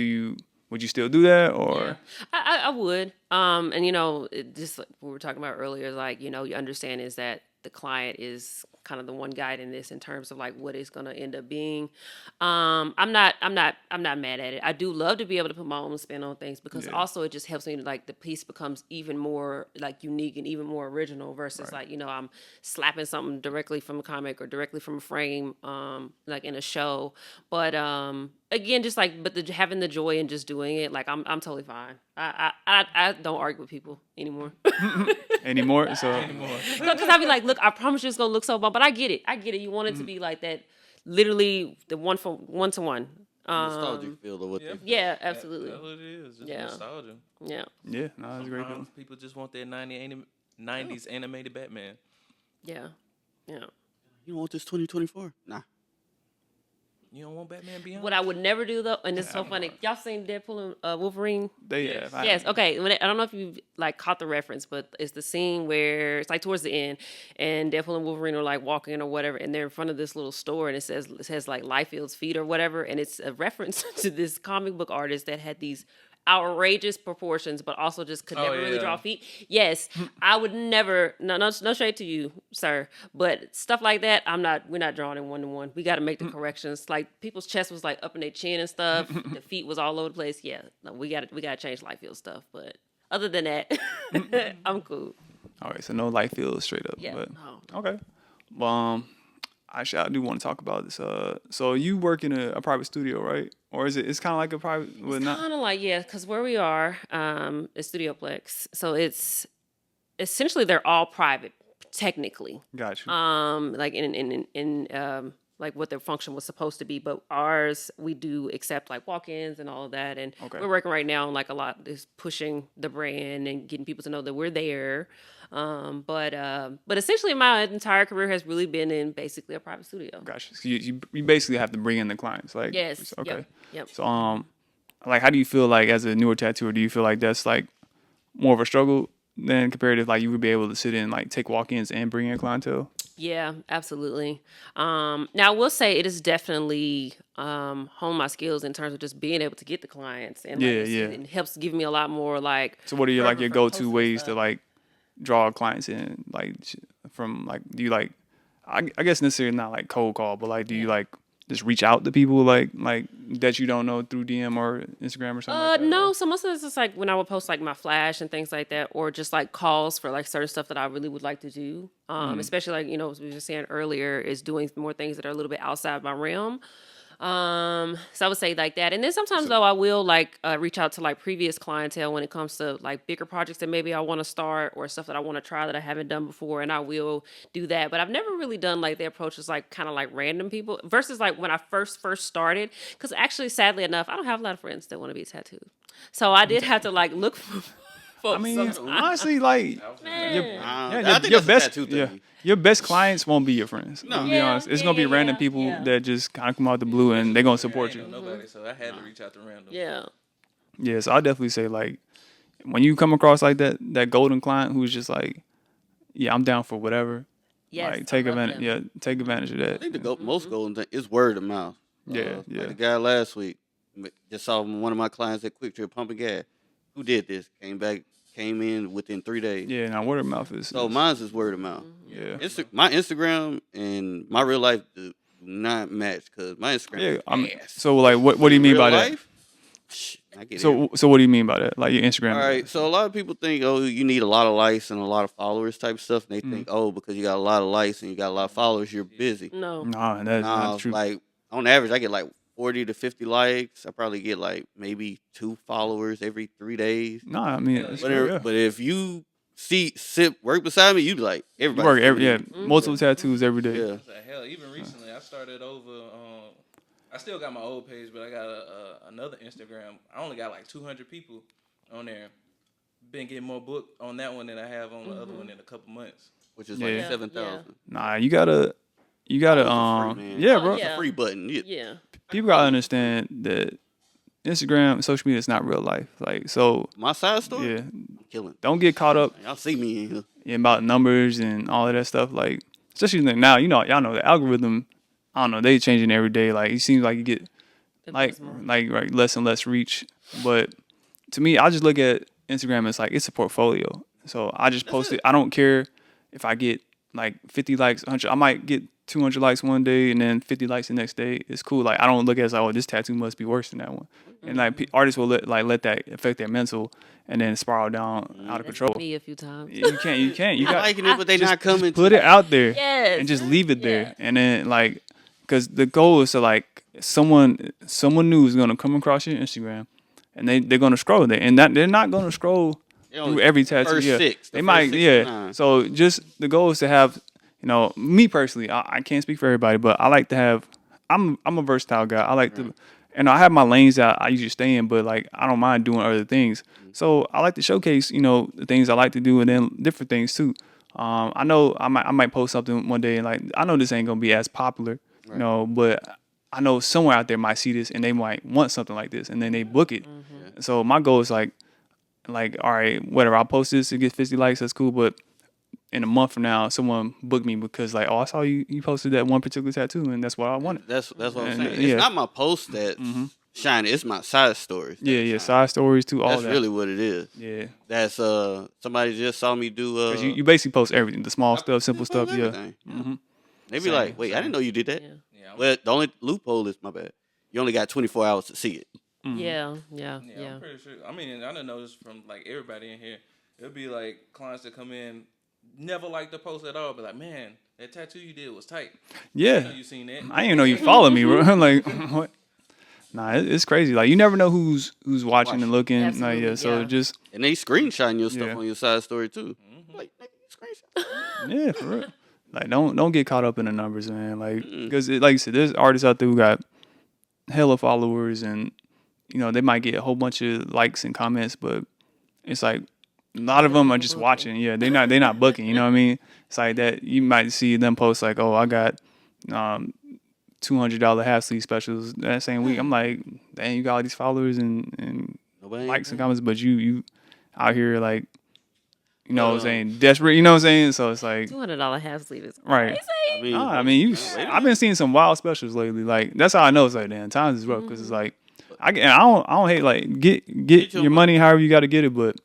would you still do that or? Yeah, I would. And just like what we were talking about earlier, like you understand is that the client is kind of the one guide in this in terms of like what it's gonna end up being. I'm not mad at it. I do love to be able to put my own spin on things because also it just helps me like the piece becomes even more like unique and even more original versus like I'm slapping something directly from a comic or directly from a frame like in a show. But again, just like having the joy and just doing it, like I'm totally fine. I don't argue with people anymore. Anymore? So Because I'll be like, look, I promise you it's gonna look so bad, but I get it. You want it to be like that, literally the one to one. Nostalgic feel of what they Yeah, absolutely. That's what it is. Just nostalgia. Yeah. Yeah, no, that's a great feeling. People just want that 90s animated Batman. Yeah. Yeah. You don't want this 2024? Nah. You don't want Batman Beyond? What I would never do though, and it's so funny. Y'all seen Deadpool and Wolverine? They have. Yes. Okay. I don't know if you like caught the reference, but it's the scene where it's like towards the end, and Deadpool and Wolverine are like walking or whatever, and they're in front of this little store, and it says like Liefeld's feet or whatever, and it's a reference to this comic book artist that had these outrageous proportions, but also just could never really draw feet. Yes, I would never. No shade to you, sir, but stuff like that, we're not drawing in 1-to-1. We got to make the corrections. Like people's chest was like up in their chin and stuff. The feet was all over the place. Yeah, no, we got to change Liefeld stuff. But other than that, I'm cool. All right, so no Liefeld straight up. Yeah. But, No. okay. Well, I do want to talk about this. So you work in a private studio, right? Or is it's kind of like a private? It's kind of like because where we are is Studioplex, so it's essentially they're all private technically. Gotcha. Like in like what their function was supposed to be, but ours we do accept like walk-ins and all of that, and we're working right now on like a lot is pushing the brand and getting people to know that we're there. But essentially my entire career has really been in basically a private studio. Gotcha. So you basically have to bring in the clients, like Yes. Okay. Yep. So like how do you feel like as a newer tattooer? Do you feel like that's like more of a struggle than comparative? Like you would be able to sit in like take walk-ins and bring in clientele? Yeah, absolutely. Now I will say it is definitely honed my skills in terms of just being able to get the clients and it helps give me a lot more like. So what are your like your go-to ways to like draw clients in, like from like do you like I guess necessarily not like cold call, but like do you like just reach out to people like that you don't know through DM or Instagram or something like that? No, so most of this is like when I would post like my flash and things like that, or just like calls for like certain stuff that I really would like to do. Especially like, as we were saying earlier, is doing more things that are a little bit outside my realm. So I would say like that. And then sometimes though I will like reach out to like previous clientele when it comes to like bigger projects that maybe I want to start or stuff that I want to try that I haven't done before, and I will do that. But I've never really done like the approaches like kind of like random people versus like when I first started, because actually sadly enough I don't have a lot of friends that want to be tattooed, so I did have to like look for I mean, honestly, like your best clients won't be your friends. No, be honest, it's gonna be random people that just kind of come out the blue and they're gonna support you. Nobody, so I had to reach out to random. Yeah. So I definitely say like when you come across like that golden client who's just like, yeah, I'm down for whatever. Yes, like take advantage. them. Yeah, take advantage of that. I think most golden thing is word of mouth. Yeah. Like the guy last week just saw one of my clients at Quick Trip pumping gas. Who did this? Came in within 3 days. Yeah, now word of mouth is. So mine's is word of mouth. Yeah. My Instagram and my real life do not match because my Instagram. Yeah. So like, what do you mean by that? I get So what do you mean by that? Like your Instagram? All right. So a lot of people think, you need a lot of likes and a lot of followers type stuff, and they think, because you got a lot of likes and you got a lot of followers, you're busy. No, that's not true. Like on average, I get like 40 to 50 likes. I probably get like maybe 2 followers every 3 days. No, I mean, but if you work beside me, you be like everybody. Multiple tattoos every day. Yeah. Hell, even recently, I started over. I still got my old page, but I got another Instagram. I only got like 200 people on there. Been getting more booked on that one than I have on the other one in a couple months. Which is like 7,000. Nah, you gotta you gotta free, man. yeah, bro. It's a free button. Yeah. People gotta understand that Instagram, social media is not real life. Like, so My side story, yeah, I'm killing. don't get caught up Y'all see me in here. about numbers and all of that stuff. Like, especially now, y'all know the algorithm. I don't know, they changing every day. Like, it seems like you get like right, less and less reach. But to me, I just look at Instagram as like it's a portfolio. So I just post it. I don't care if I get like 50 likes, 100. I might get 200 likes one day and then 50 likes the next day. It's cool. Like, I don't look at it as like, oh, this tattoo must be worse than that one. And like artists will let that affect their mental and then spiral down out of control. Me a few times. You can't. You got liking it, but they not coming. put it out there Yes. and just leave it there. And then like, because the goal is to like someone new is gonna come across your Instagram and they're gonna scroll there, and they're not gonna scroll through every tattoo. First Yeah, six, they might. Yeah. So just the goal is to have, me personally, I can't speak for everybody, but I like to have. I'm a versatile guy. I like to, and I have my lanes that I usually stay in, but like I don't mind doing other things. So I like to showcase, the things I like to do, and then different things too. I know I might post something one day, and like I know this ain't gonna be as popular, but I know somewhere out there might see this and they might want something like this, and then they book it. So my goal is like, all right, whatever, I'll post this, it gets 50 likes, that's cool, but in a month from now, someone booked me because like, oh, I saw you posted that one particular tattoo, and that's what I wanted. That's what I'm saying. It's not my post that's shining. It's my side stories. Yeah, side stories too. All that's that. really what it is. Yeah. That's somebody just saw me do. 'Cause you basically post everything, the small stuff, simple stuff. Yeah. They be like, wait, I didn't know you did that. Yeah. Well, the only loophole is my bad. You only got 24 hours to see it. Yeah. I'm pretty sure. I mean, I done noticed from like everybody in here, it'll be like clients that come in, never like the post at all, but like, man, that tattoo you did was tight. Yeah. I know you seen that. I didn't know you followed me, bro. I'm like, what? Nah, it's crazy. Like, you never know who's watching and looking. Absolutely, like, so just and they screenshotting your stuff on your side story too. Like, screenshot. Yeah, for real. Like, don't get caught up in the numbers, man. Like, because like you said, there's artists out there who got hella followers, and they might get a whole bunch of likes and comments, but it's like a lot of them are just watching. Yeah, they're not booking. You know what I mean? It's like that. You might see them post like, oh, I got $200 half sleeve specials that same week. I'm like, dang, you got all these followers and likes and comments, but you out here like, what I'm saying, desperate. You know what I'm saying? So it's like $200 half sleeve is right. crazy. I mean, I've been seeing some wild specials lately. Like, that's how I know it's like, damn, times is rough, because it's like I don't hate like get your money however you got to get it, but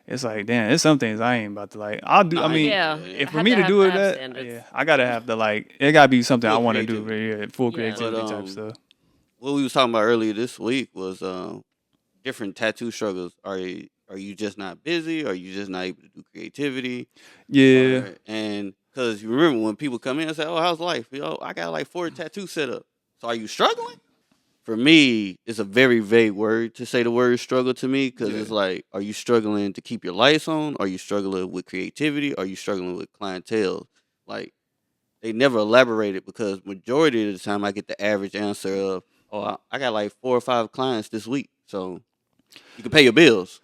it's like, damn, there's some things I ain't about to like. I'll do. I mean, if for me to do it, I gotta have the like. It gotta be something I want to do. Full creativity type stuff. What we was talking about earlier this week was different tattoo struggles. Are you just not busy? Are you just not able to do creativity? Yeah. And because you remember when people come in and say, "Oh, how's life?" I got like 4 tattoos set up. So are you struggling? For me, it's a very vague word to say the word struggle to me, because it's like, are you struggling to keep your lights on? Are you struggling with creativity? Are you struggling with clientele? Like, they never elaborated, because majority of the time I get the average answer of, oh, I got like 4 or 5 clients this week, so you can pay your bills.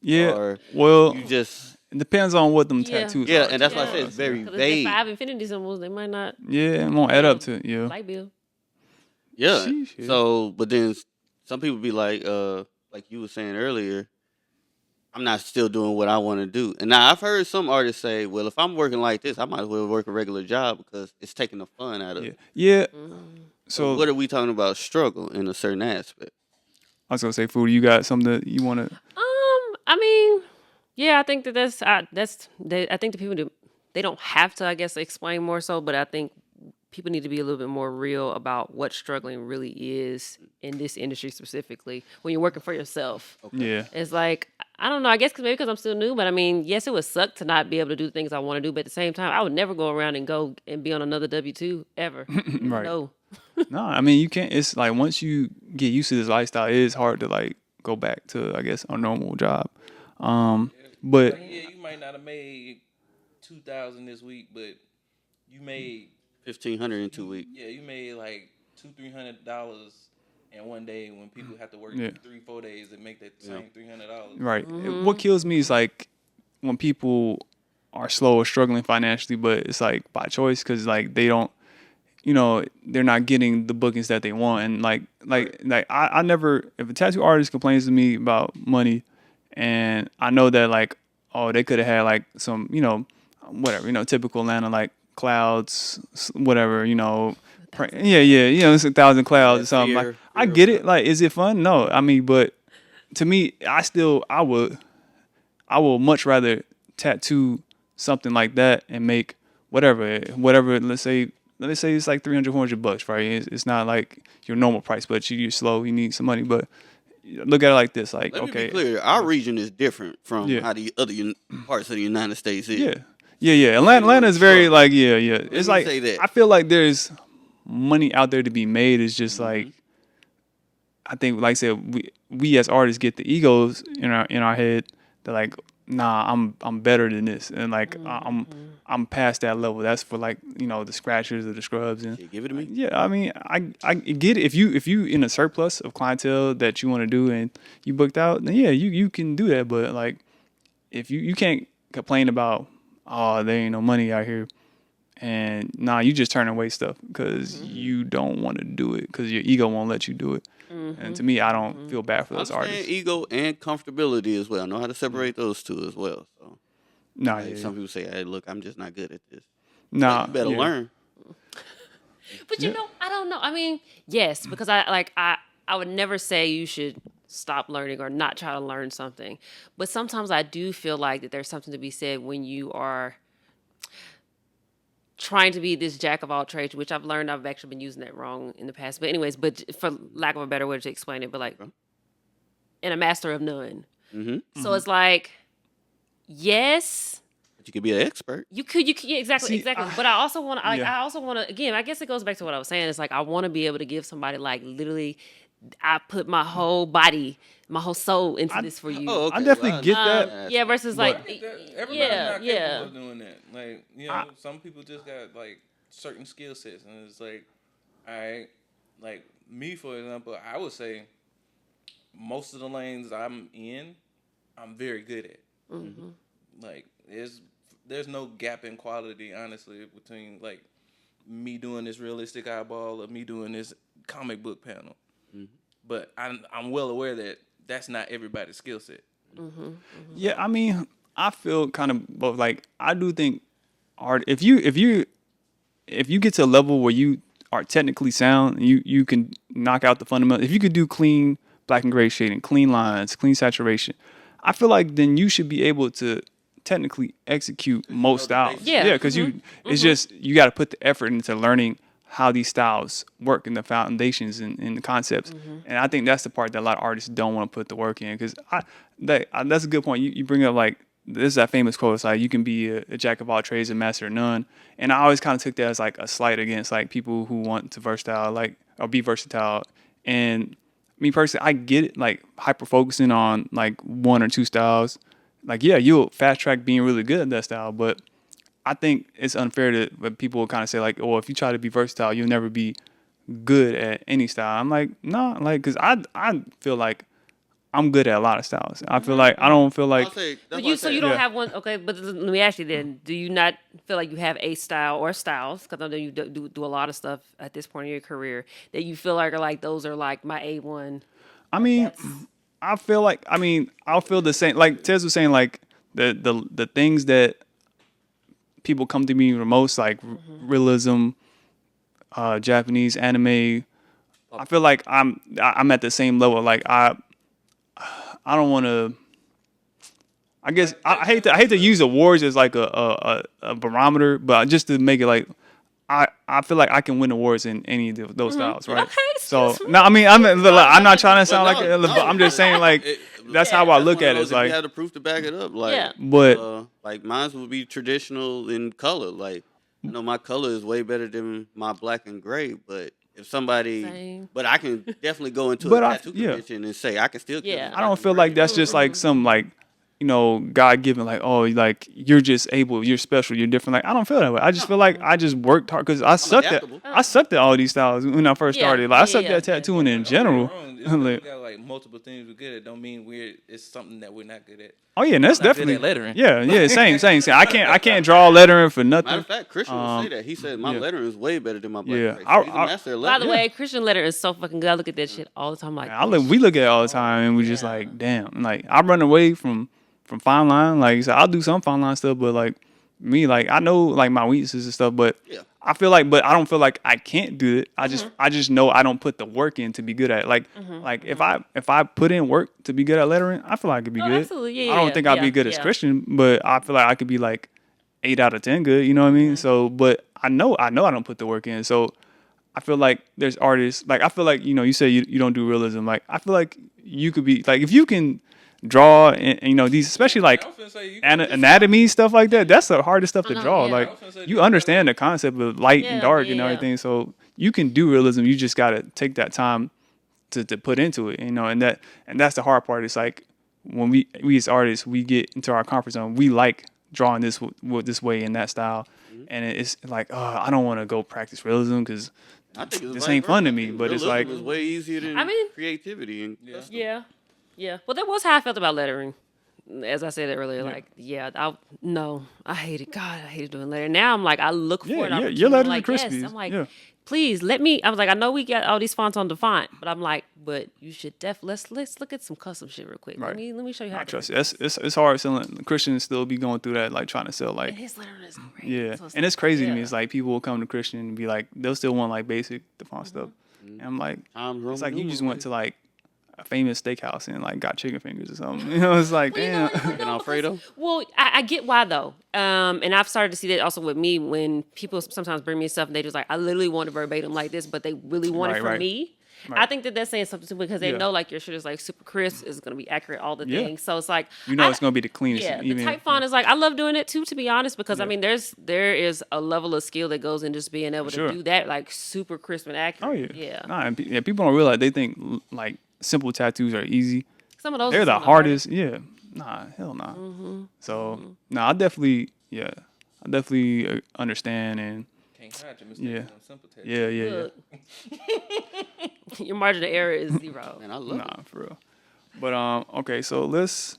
Yeah. Or well, you just... It depends on what them tattoos are. Yeah, and that's why I said it's very vague. 5 infinity symbols, they might not. Yeah, it won't add up to it. Yeah. Light bill. Yeah. So, but then some people be like you were saying earlier, I'm not still doing what I want to do. And now I've heard some artists say, well, if I'm working like this, I might as well work a regular job, because it's taking the fun out of it. Yeah. So what are we talking about struggle in a certain aspect? I was gonna say, Food, you got something that you want to? I mean, yeah, I think I think the people they don't have to, I guess, explain more so, but I think people need to be a little bit more real about what struggling really is in this industry specifically when you're working for yourself. Okay. Yeah. It's like, I don't know, I guess maybe because I'm still new, but I mean, yes, it would suck to not be able to do the things I want to do, but at the same time, I would never go around and go and be on another W-2 ever. Right. No. No, I mean, you can't. It's like, once you get used to this lifestyle, it is hard to like go back to, I guess, a normal job. But yeah, you might not have made 2,000 this week, but you made 1,500 in 2 weeks. Yeah, you made like $200-300 in one day, when people have to work 3-4 days and make that same $300. Right. What kills me is like when people are slow or struggling financially, but it's like by choice, because like they don't. they're not getting the bookings that they want. And I never, if a tattoo artist complains to me about money, and I know that like, oh, they could have had like some, whatever, typical Atlanta, like clouds, whatever, it's 1,000 clouds or something. Like, I get it. Like, is it fun? No, I mean, but to me, I will much rather tattoo something like that and make whatever. Let's say it's like 300, $400, right? It's not like your normal price, but you're slow, you need some money. But look at it like this, like, Let me okay, be clear, our region is different from how the other parts of the United States is. Yeah. Atlanta is very like, It's like, say that. I feel like there's money out there to be made. It's just like, I think, like I said, we as artists get the egos in our head. They're like, nah, I'm better than this, and like I'm past that level. That's for like the scratchers or the scrubs. And give it to me. Yeah, I mean, I get it. If you in a surplus of clientele that you want to do and you booked out, then yeah, you can do that. But like, if you can't complain about, oh, there ain't no money out here. And you just turn away stuff because you don't want to do it because your ego won't let you do it. And to me, I don't feel bad for those artists. Ego and comfortability as well. I know how to separate those two as well. So, some people say, "Hey, look, I'm just not good at this." You better learn. But I don't know. I mean, yes, because I would never say you should stop learning or not try to learn something. But sometimes I do feel like that there's something to be said when you are trying to be this jack of all trades, which I've learned I've actually been using that wrong in the past. But anyways, for lack of a better way to explain it, but like, and a master of none. So it's like, yes. But you could be an expert. You could, yeah, exactly. But I also want to, again, I guess it goes back to what I was saying. It's like, I want to be able to give somebody like literally, I put my whole body, my whole soul into this for you. I definitely get that. Yeah, versus like, everybody's not capable of doing that. Like, some people just got like certain skill sets, and it's like, like me, for example, I would say most of the lanes I'm in, I'm very good at. Like, there's no gap in quality, honestly, between like me doing this realistic eyeball or me doing this comic book panel. But I'm well aware that that's not everybody's skill set. Yeah, I mean, I feel kind of both. Like, I do think art. If you get to a level where you are technically sound, you can knock out the fundamentals. If you could do clean black and gray shading, clean lines, clean saturation, I feel like then you should be able to technically execute most styles. Yeah, because it's just you got to put the effort into learning how these styles work and the foundations and the concepts. And I think that's the part that a lot of artists don't want to put the work in. Because that's a good point. You bring up, like, this is that famous quote. It's like, you can be a jack of all trades and master of none. And I always kind of took that as like a slight against like people who want to be versatile. And me personally, I get it, like hyper focusing on like one or two styles. Like, yeah, you'll fast track being really good at that style, but I think it's unfair but people kind of say like, oh, if you try to be versatile, you'll never be good at any style. I'm like, no, like, because I feel like I'm good at a lot of styles. I feel like I don't feel like. So you don't have one. Okay, but let me ask you then: do you not feel like you have a style or styles? Because I know you do a lot of stuff at this point in your career that you feel like are like those are like my A1. I mean, I feel like I'll feel the same. Like Tez was saying, like the things that people come to me the most, like realism, Japanese anime. I feel like I'm at the same level. Like I don't want to. I guess I hate to use awards as like a barometer, but just to make it like I feel like I can win awards in any of those styles, right? Okay, so no, I mean I'm not trying to sound I'm just saying like that's how I look at it. It's like you have the proof to back it up. Like, but like mine would be traditional in color. Like, I know my color is way better than my black and gray, but if somebody, but I can definitely go into a tattoo convention and say I can still. I don't feel like that's just like some like God given, like, oh, like you're just able, you're special, you're different. Like I don't feel that way. I just feel like I just worked hard because I sucked at all these styles when I first started. Like I sucked at tattooing in general. We got like multiple things we're good at. Don't mean it's something that we're not good at. Oh yeah, and that's definitely lettering. Yeah, same. I can't draw lettering for nothing. Matter of fact, Christian will say that. He said my lettering is way better than my black. Yeah, He's a master by the way, Christian letter is so fucking good. I look at that shit all the time. Like we look at it all the time, and we just like, damn. Like I run away from fine line. Like so I'll do some fine line stuff, but like me, like I know like my weaknesses and stuff, but I feel like, but I don't feel like I can't do it. I just know I don't put the work in to be good at it. Like if I put in work to be good at lettering, I feel like I could be good. Absolutely, I don't think I'd be good as Christian, but I feel like I could be like 8 out of 10 good. You know what I mean? So, but I know I don't put the work in. So I feel like there's artists, like I feel like, you say you don't do realism. Like I feel like you could be like, if you can draw and these, especially like anatomy stuff like that, that's the hardest stuff to draw. Like you understand the concept of light and dark and everything, so you can do realism. You just gotta take that time to put into it, and that's the hard part. It's like when we as artists, we get into our comfort zone, we like drawing this way in that style, and it's like, oh, I don't want to go practice realism because this ain't fun to me. But it's like it's way easier than creativity and Yeah, well, that was how I felt about lettering. As I said earlier, like, I hated God. I hated doing lettering. Now I'm like, I look for it. Your letters like, are crispy. yes. I'm like, please let me. I was like, I know we got all these fonts on the font, but I'm like, but you should let's look at some custom shit real quick. Right. Let me show you how. I trust you. It's hard selling. Christians still be going through that, like trying to sell like. And his lettering is great. Yeah, so and it's crazy to me. It's like people will come to Christian and be like, they'll still want like basic the font stuff, and I'm like, it's like you just went to like a famous steakhouse and like got chicken fingers or something. It's like, damn. Alfredo. Well, I get why though. And I've started to see that also with me when people sometimes bring me stuff and they just like, I literally want it verbatim like this, but they really want it from me. Right. I think that's saying something too because they know like your shit is like super crisp, is gonna be accurate, all the things. So it's like it's gonna be the cleanest. Yeah, the type font is like I love doing it too, to be honest, because I mean there is a level of skill that goes in just being able to do that like super crisp and accurate. Oh yeah. Nah, people don't realize, they think like simple tattoos are easy. Some of those they're the hardest. Yeah. Nah, hell nah. So I definitely understand and yeah. Your margin of error is 0. Man, I love for real. But okay, so let's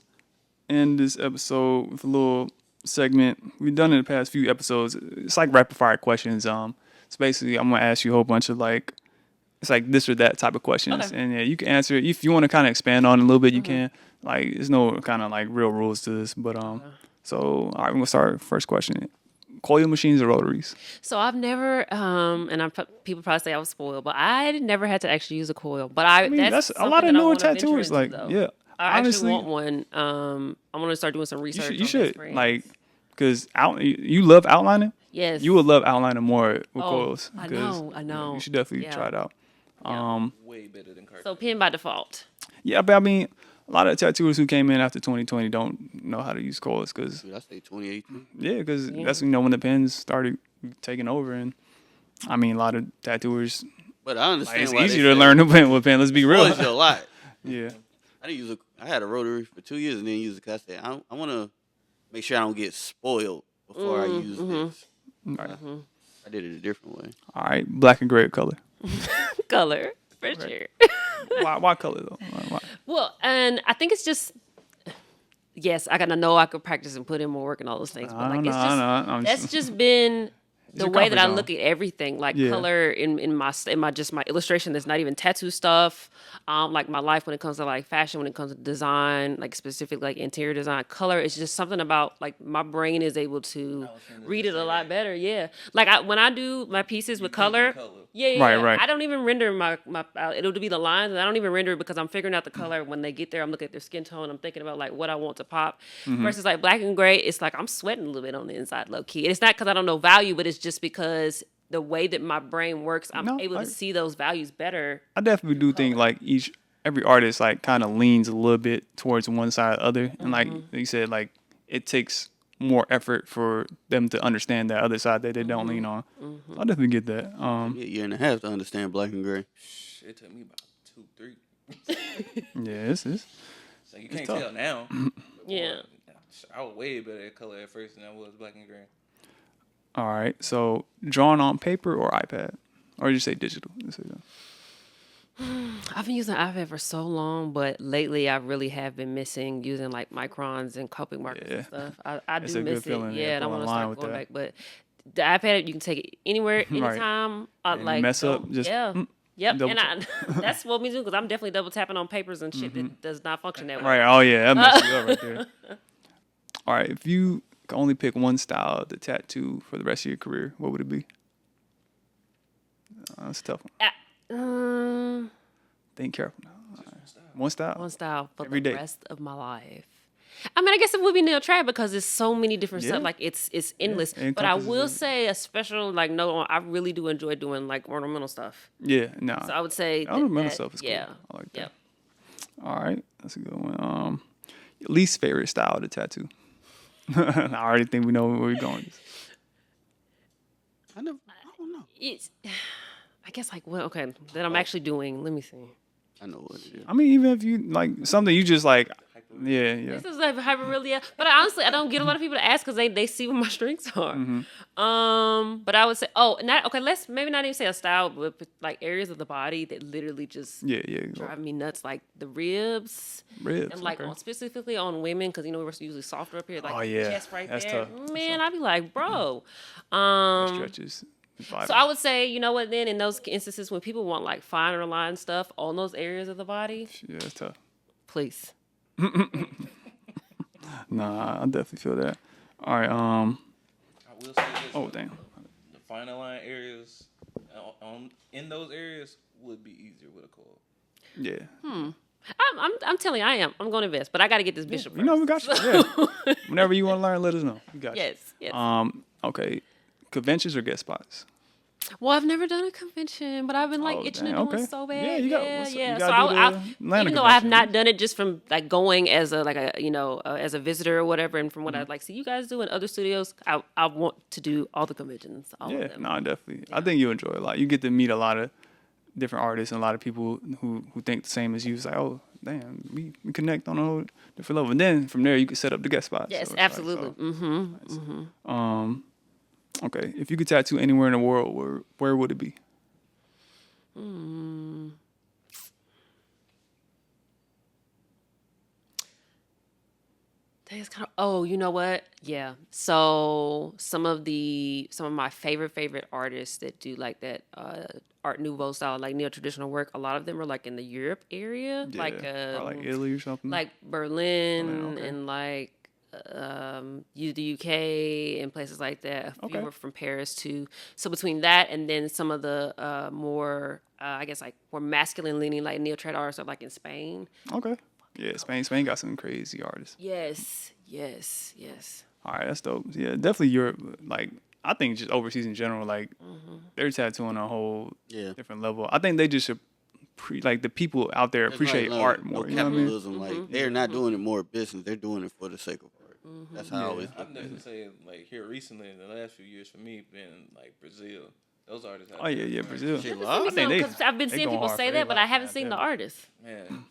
end this episode with a little segment we've done in the past few episodes. It's like rapid fire questions. So basically, I'm gonna ask you a whole bunch of like, it's like this or that type of questions, and you can answer it. If you want to kind of expand on it a little bit, you can. Like, there's no kind of like real rules to this, but So all right, we're gonna start. First question: coil machines or rotaries? So I've never, people probably say I was spoiled, but I never had to actually use a coil. But that's a lot of newer tattooers. Like, I honestly want one. I'm gonna start doing some research. You should like, because you love outlining. Yes, you would love outlining more with coils. I know. You should definitely try it out. Way better than cartridge. So pen by default. Yeah, but I mean, a lot of tattooers who came in after 2020 don't know how to use coils because. I say 2018. Yeah, because that's when the pens started taking over, and I mean a lot of tattooers. But I understand. Like, it's easier to learn to pen with pen. Let's be real. Spoils you a lot. Yeah. I had a rotary for 2 years and then used a cassette. I want to make sure I don't get spoiled before I use this. Right. I did it a different way. All right, black and gray color. Color, for sure. Why color though? Why? Well, and I think it's just, yes, I gotta know I could practice and put in more work and all those things. But like, that's just been the way that I look at everything, like color in my illustration that's not even tattoo stuff. Like my life when it comes to like fashion, when it comes to design, like specifically like interior design, color is just something about like my brain is able to read it a lot better. Yeah, like when I do my pieces with color. Right. I don't even render my it'll be the lines, and I don't even render it because I'm figuring out the color when they get there. I'm looking at their skin tone. I'm thinking about like what I want to pop. Versus like black and gray, it's like I'm sweating a little bit on the inside, low key. And it's not because I don't know value, but it's just because the way that my brain works, I'm able to see those values better. I definitely do think like every artist like kind of leans a little bit towards one side or the other, and like you said, like it takes more effort for them to understand that other side that they don't lean on. I definitely get that. A year and a half to understand black and gray. It took me about 2, 3. Yeah, it's So you can't tell now. Yeah. I was way better at color at first than I was black and gray. All right. So drawn on paper or iPad, or you say digital? I've been using iPad for so long, but lately I really have been missing using like microns and Copic markers and stuff. I do miss it. Yeah, and I want to start going back. But the iPad, you can take it anywhere, anytime. And like mess up, just Yep, and that's what me do because I'm definitely double tapping on papers and shit that does not function that way. Right. Oh yeah, that messes you up right there. All right. If you could only pick one style of the tattoo for the rest of your career, what would it be? That's a tough one. Think careful now. One style. One style for every the day. rest of my life. I mean, I guess it would be Neotraditional because there's so many different stuff. Like it's endless. But I will say a special like note on. I really do enjoy doing like ornamental stuff. Yeah, no. So I would say ornamental stuff is cool. Yeah, I like that. Yep. All right, that's a good one. Least favorite style of the tattoo. I already think we know where we're going. I don't know. It's, I guess like okay that I'm actually doing. Let me see. I know what it is. I mean, even if you like something you just like, yeah. This is like hyperrelia, but honestly, I don't get a lot of people to ask because they see what my strengths are. But I would say, let's maybe not even say a style, but like areas of the body that literally just drive me nuts, like the ribs, and like specifically on women because we're usually softer up here, like chest right that's there. Tough. Man, I'd be like, bro, stretches. So I would say, you know what? Then in those instances when people want like finer line stuff on those areas of the body, yeah, it's tough. Please. Nah, I definitely feel that. All right. I will say this. Oh damn. The finer line areas, in those areas would be easier with a coil. Yeah. I'm telling you, I am. I'm going to invest, but I got to get this bishop. You know, we got you. Yeah. Whenever you want to learn, let us know. We got you. Yes. Okay. Conventions or guest spots? Well, I've never done a convention, but I've been like itching to do one so bad. Yeah, you got. Yeah. So even though I have not done it just from like going as as a visitor or whatever, and from what I'd like see you guys do in other studios, I want to do all the conventions. All of them. No, definitely. Yeah. I think you enjoy it a lot. You get to meet a lot of different artists and a lot of people who think the same as you. It's like, oh, damn, we connect on a whole different level. And then from there, you can set up the guest spots. Yes, so absolutely. Okay, if you could tattoo anywhere in the world, where would it be? That's kind of. Oh, you know what? Yeah. So some of my favorite artists that do like that Art Nouveau style, like Neotraditional work. A lot of them are like in the Europe area, Yeah. like or like Italy or something. like Berlin and like. The UK and places like that. A few were from Paris too. So between that and then some of the more, I guess like more masculine leaning like Neotrad artists are like in Spain. Okay. Yeah, Spain got some crazy artists. Yes. All right, that's dope. Yeah, definitely Europe. Like I think just overseas in general, like they're tattooing a whole different level. I think they just should. Like the people out there appreciate art more. No capitalism, like they're not doing it more business; they're doing it for the sake of art. That's how I always. I'm definitely saying like here recently in the last few years for me been like Brazil. Those artists. Brazil. I think I've been seeing people say that, but I haven't seen the artists. Man,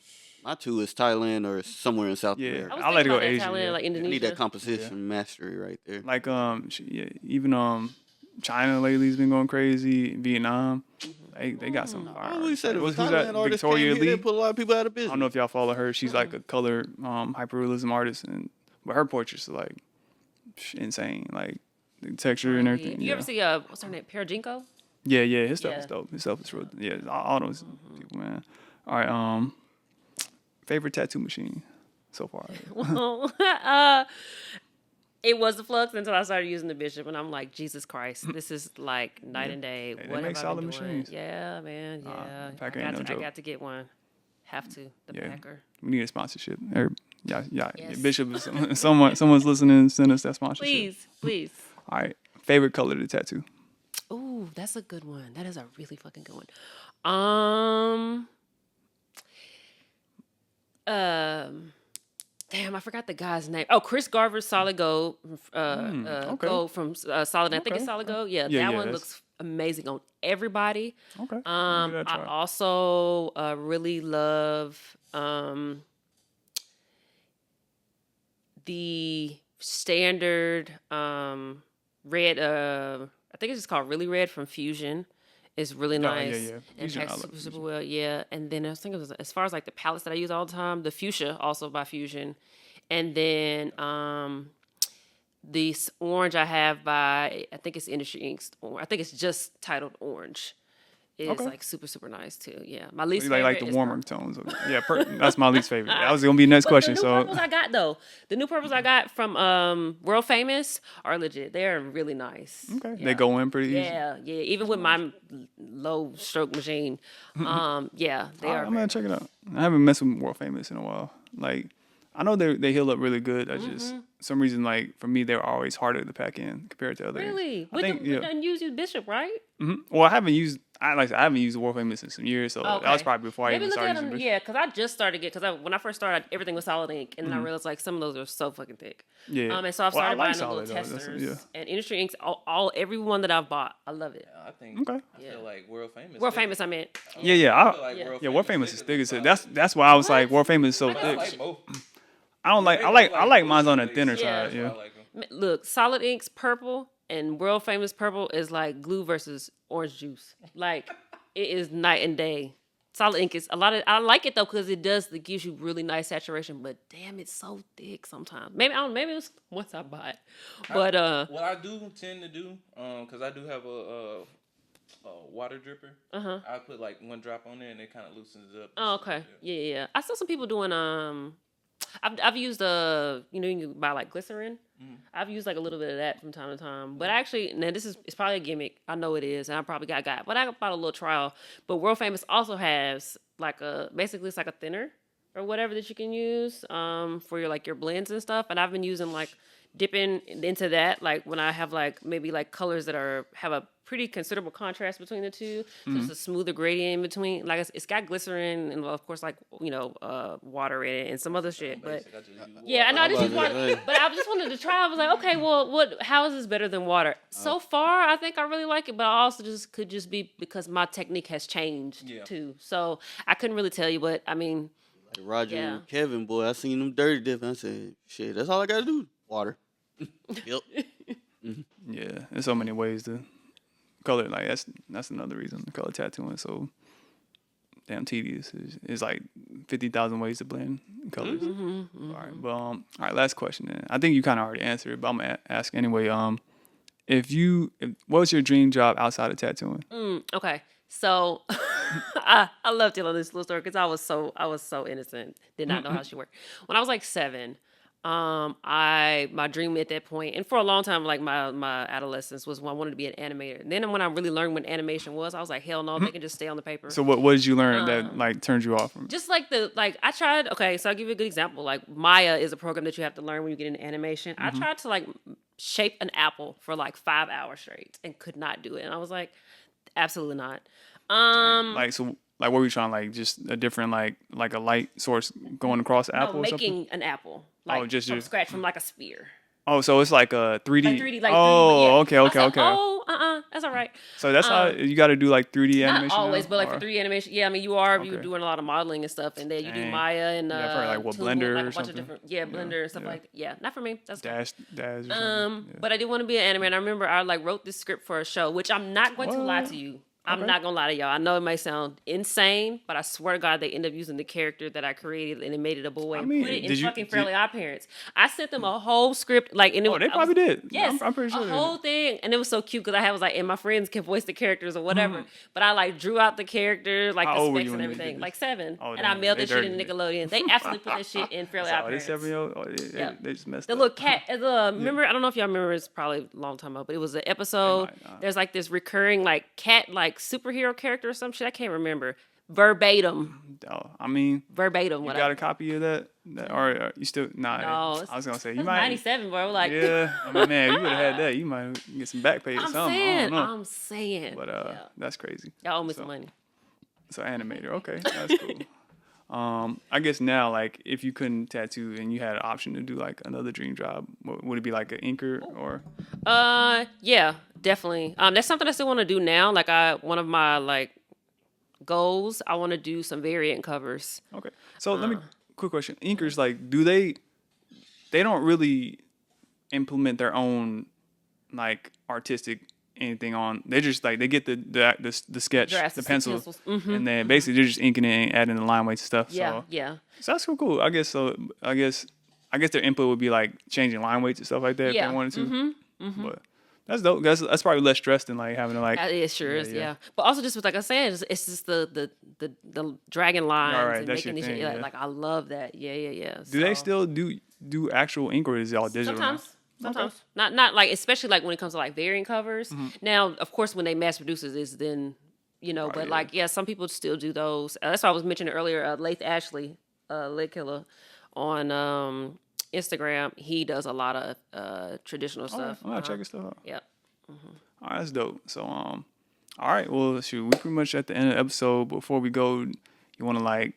my two is Thailand or somewhere in South America. I like to go Asia. Thailand, like Indonesia. I need that composition mastery right there. Like even China lately has been going crazy. Vietnam. They got some fire. I always said it was that Victoria Lee? They put a lot of people out of business. I don't know if y'all follow her. She's like a color hyperrealism artist, but her portraits are like insane, like the texture and everything. You ever see what's her name, Perajinko? Yeah, his stuff is dope. His stuff is real. Yeah, all those people, man. All right, favorite tattoo machine so far? Well, it was the Flux until I started using the Bishop, and I'm like, Jesus Christ, this is like night and day. What they make solid machines. Yeah, man. Yeah, Packer ain't no joke. I got to get one. Have to. The Packer. We need a sponsorship. Yeah. Bishop, someone's listening. Send us that sponsorship. Please. All right. Favorite color to tattoo? Ooh, that's a good one. That is a really fucking good one. Damn, I forgot the guy's name. Oh, Chris Garver's Solid Gold. Gold from Solid. I think it's Solid Gold. Yeah, that one looks amazing on everybody. Okay. I also really love the standard red. I think it's just called Really Red from Fusion. It's really nice and packs super well. Yeah, and then I was thinking as far as like the palettes that I use all the time, the Fuchsia also by Fusion, and then this orange I have by I think it's Industry Inks. I think it's just titled Orange. It's like super nice too. Yeah, my least favorite like the warmer tones. Yeah, that's my least favorite. That was gonna be the next question. The new purples I got though, the new purples I got from World Famous are legit. They're really nice. Okay, they go in pretty easy. Yeah. Even with my low stroke machine, they are. I'm gonna check it out. I haven't messed with World Famous in a while. Like, I know they heal up really good. I just some reason like for me they're always harder to pack in compared to other. Really? And use Bishop, right? Mm-hmm. Well, I haven't used the World Famous in some years, so that was probably before I even started using Bishop. Yeah, because I just started when I first started, everything was solid ink, and then I realized like some of those are so fucking thick. Yeah. And so I've started buying the little testers. And Industry Inks, every one that I've bought, I love it. I think. Okay. I feel like World Famous. World Famous, I meant. World Famous is thick as hell. That's why I was like World Famous is so thick. I like both. I like mine on the thinner side. Yeah. Look, Solid Inks purple and World Famous purple is like glue versus orange juice. Like it is night and day. Solid Ink is I like it though because it gives you really nice saturation. But damn, it's so thick sometimes. Maybe it was once I buy it. But what I do tend to do, because I do have a water dripper. I put like one drop on there and it kind of loosens it up. Oh, okay. Yeah. I saw some people doing I've used you can buy like glycerin. I've used like a little bit of that from time to time. But actually, now it's probably a gimmick. I know it is, and I probably got. But I bought a little trial. But World Famous also has like basically it's like a thinner or whatever that you can use for your blends and stuff. And I've been using like dipping into that like when I have like maybe like colors that have a pretty considerable contrast between the two. So it's a smoother gradient in between. Like it's got glycerin and of course like water in it and some other shit. But I know this is water. But I just wanted to try. I was like, okay, well, how is this better than water? So far, I think I really like it, but I also could be because my technique has changed too. So I couldn't really tell you, but I mean, like Roger and Kevin, boy, I seen them dirty dipping. I said, shit, that's all I gotta do. Water. Yep. Yeah, there's so many ways to color. Like that's another reason to color tattooing so damn tedious. It's like 50,000 ways to blend colors. All right, but all right, last question. Then I think you kind of already answered it, but I'm gonna ask anyway. What was your dream job outside of tattooing? Okay, so I love telling this little story because I was so innocent, did not know how she worked. When I was like 7. My dream at that point, and for a long time, like my adolescence was when I wanted to be an animator. And then when I really learned what animation was, I was like, hell no, they can just stay on the paper. So what did you learn that like turned you off from it? Just like I tried. Okay, so I'll give you a good example. Like Maya is a program that you have to learn when you get into animation. I tried to like shape an apple for like 5 hours straight and could not do it. And I was like, absolutely not. Like what were you trying, like just a different like a light source going across the apple or something? Making an apple. Like just from scratch from like a sphere. Oh, so it's like a 3D. Like 3D, like okay. That's all right. So that's how you got to do like 3D animation. Not always, now, but like for 3D animation, yeah. I mean, you're doing a lot of modeling and stuff, and then you do Maya and like Blender like or a bunch something. of different Blender and stuff like that. Yeah, not for me. That's Dash. But I did want to be an animator. And I remember I like wrote this script for a show, which I'm not going to lie to you. I'm not gonna lie to y'all. I know it might sound insane, but I swear to God, they ended up using the character that I created and it made it a boy and put it in fucking Fairly Odd Parents. I sent them a whole script, like, and they probably did. Yes, I'm pretty sure a whole thing, and it was so cute because I was like, and my friends can voice the characters or whatever, but I like drew out the characters, like the specs and everything, like 7, and I mailed that shit in Nickelodeon. They absolutely put that shit in Fairly Odd Parents. They just messed up. The little cat, remember? I don't know if y'all remember. It's probably a long time ago, but it was an episode. There's like this recurring like cat like superhero character or some shit. I can't remember verbatim. I mean, verbatim. You got a copy of that, or you still? Nah, no, I was gonna say you might. 97, bro. Like, yeah. I mean, man, you would have had that. You might get some back pay or something. I'm saying. But that's crazy. Y'all owe me some money. So animator, okay, that's cool. I guess now, like, if you couldn't tattoo and you had an option to do like another dream job, would it be like an inker or? Yeah, definitely. That's something I still want to do now. Like, one of my like goals, I want to do some variant covers. Okay, so let me quick question: inkers, like, do they they don't really implement their own like artistic anything on. They just like they get the sketch, the pencils, and then basically they're just inking it and adding the line weights and stuff. So that's cool. I guess so. I guess their input would be like changing line weights and stuff like that if they wanted to. But that's dope. That's probably less stress than like having to like. It sure is, yeah. But also just with like I said, it's just the dragon lines and making these shit. Like I love that. Yeah. Do they still do actual ink or is it all digital? Sometimes. Okay. Not like especially like when it comes to like variant covers. Now, of course, when they mass produce it is then but like some people still do those. That's why I was mentioning earlier. Lath Ashley, Leg Killer, on Instagram, he does a lot of traditional stuff. I'm gonna check his stuff out. Yep. All right, that's dope. So, all right, well, shoot, we pretty much at the end of the episode. Before we go, you want to like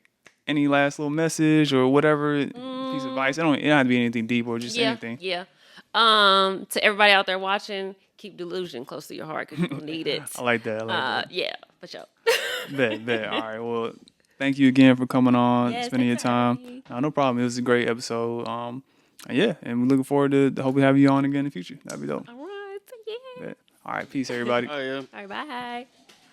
any last little message or whatever piece of advice? It don't have to be anything deep or just anything. Yeah. To everybody out there watching, keep delusion close to your heart because you'll need it. I like that. Yeah, for sure. Bet. All right, well. Thank you again for coming on, spending your time. No problem. It was a great episode. And we're looking forward to hopefully have you on again in the future. That'd be dope. All right. Yeah. All right. Peace, everybody. Oh, yeah. All right. Bye.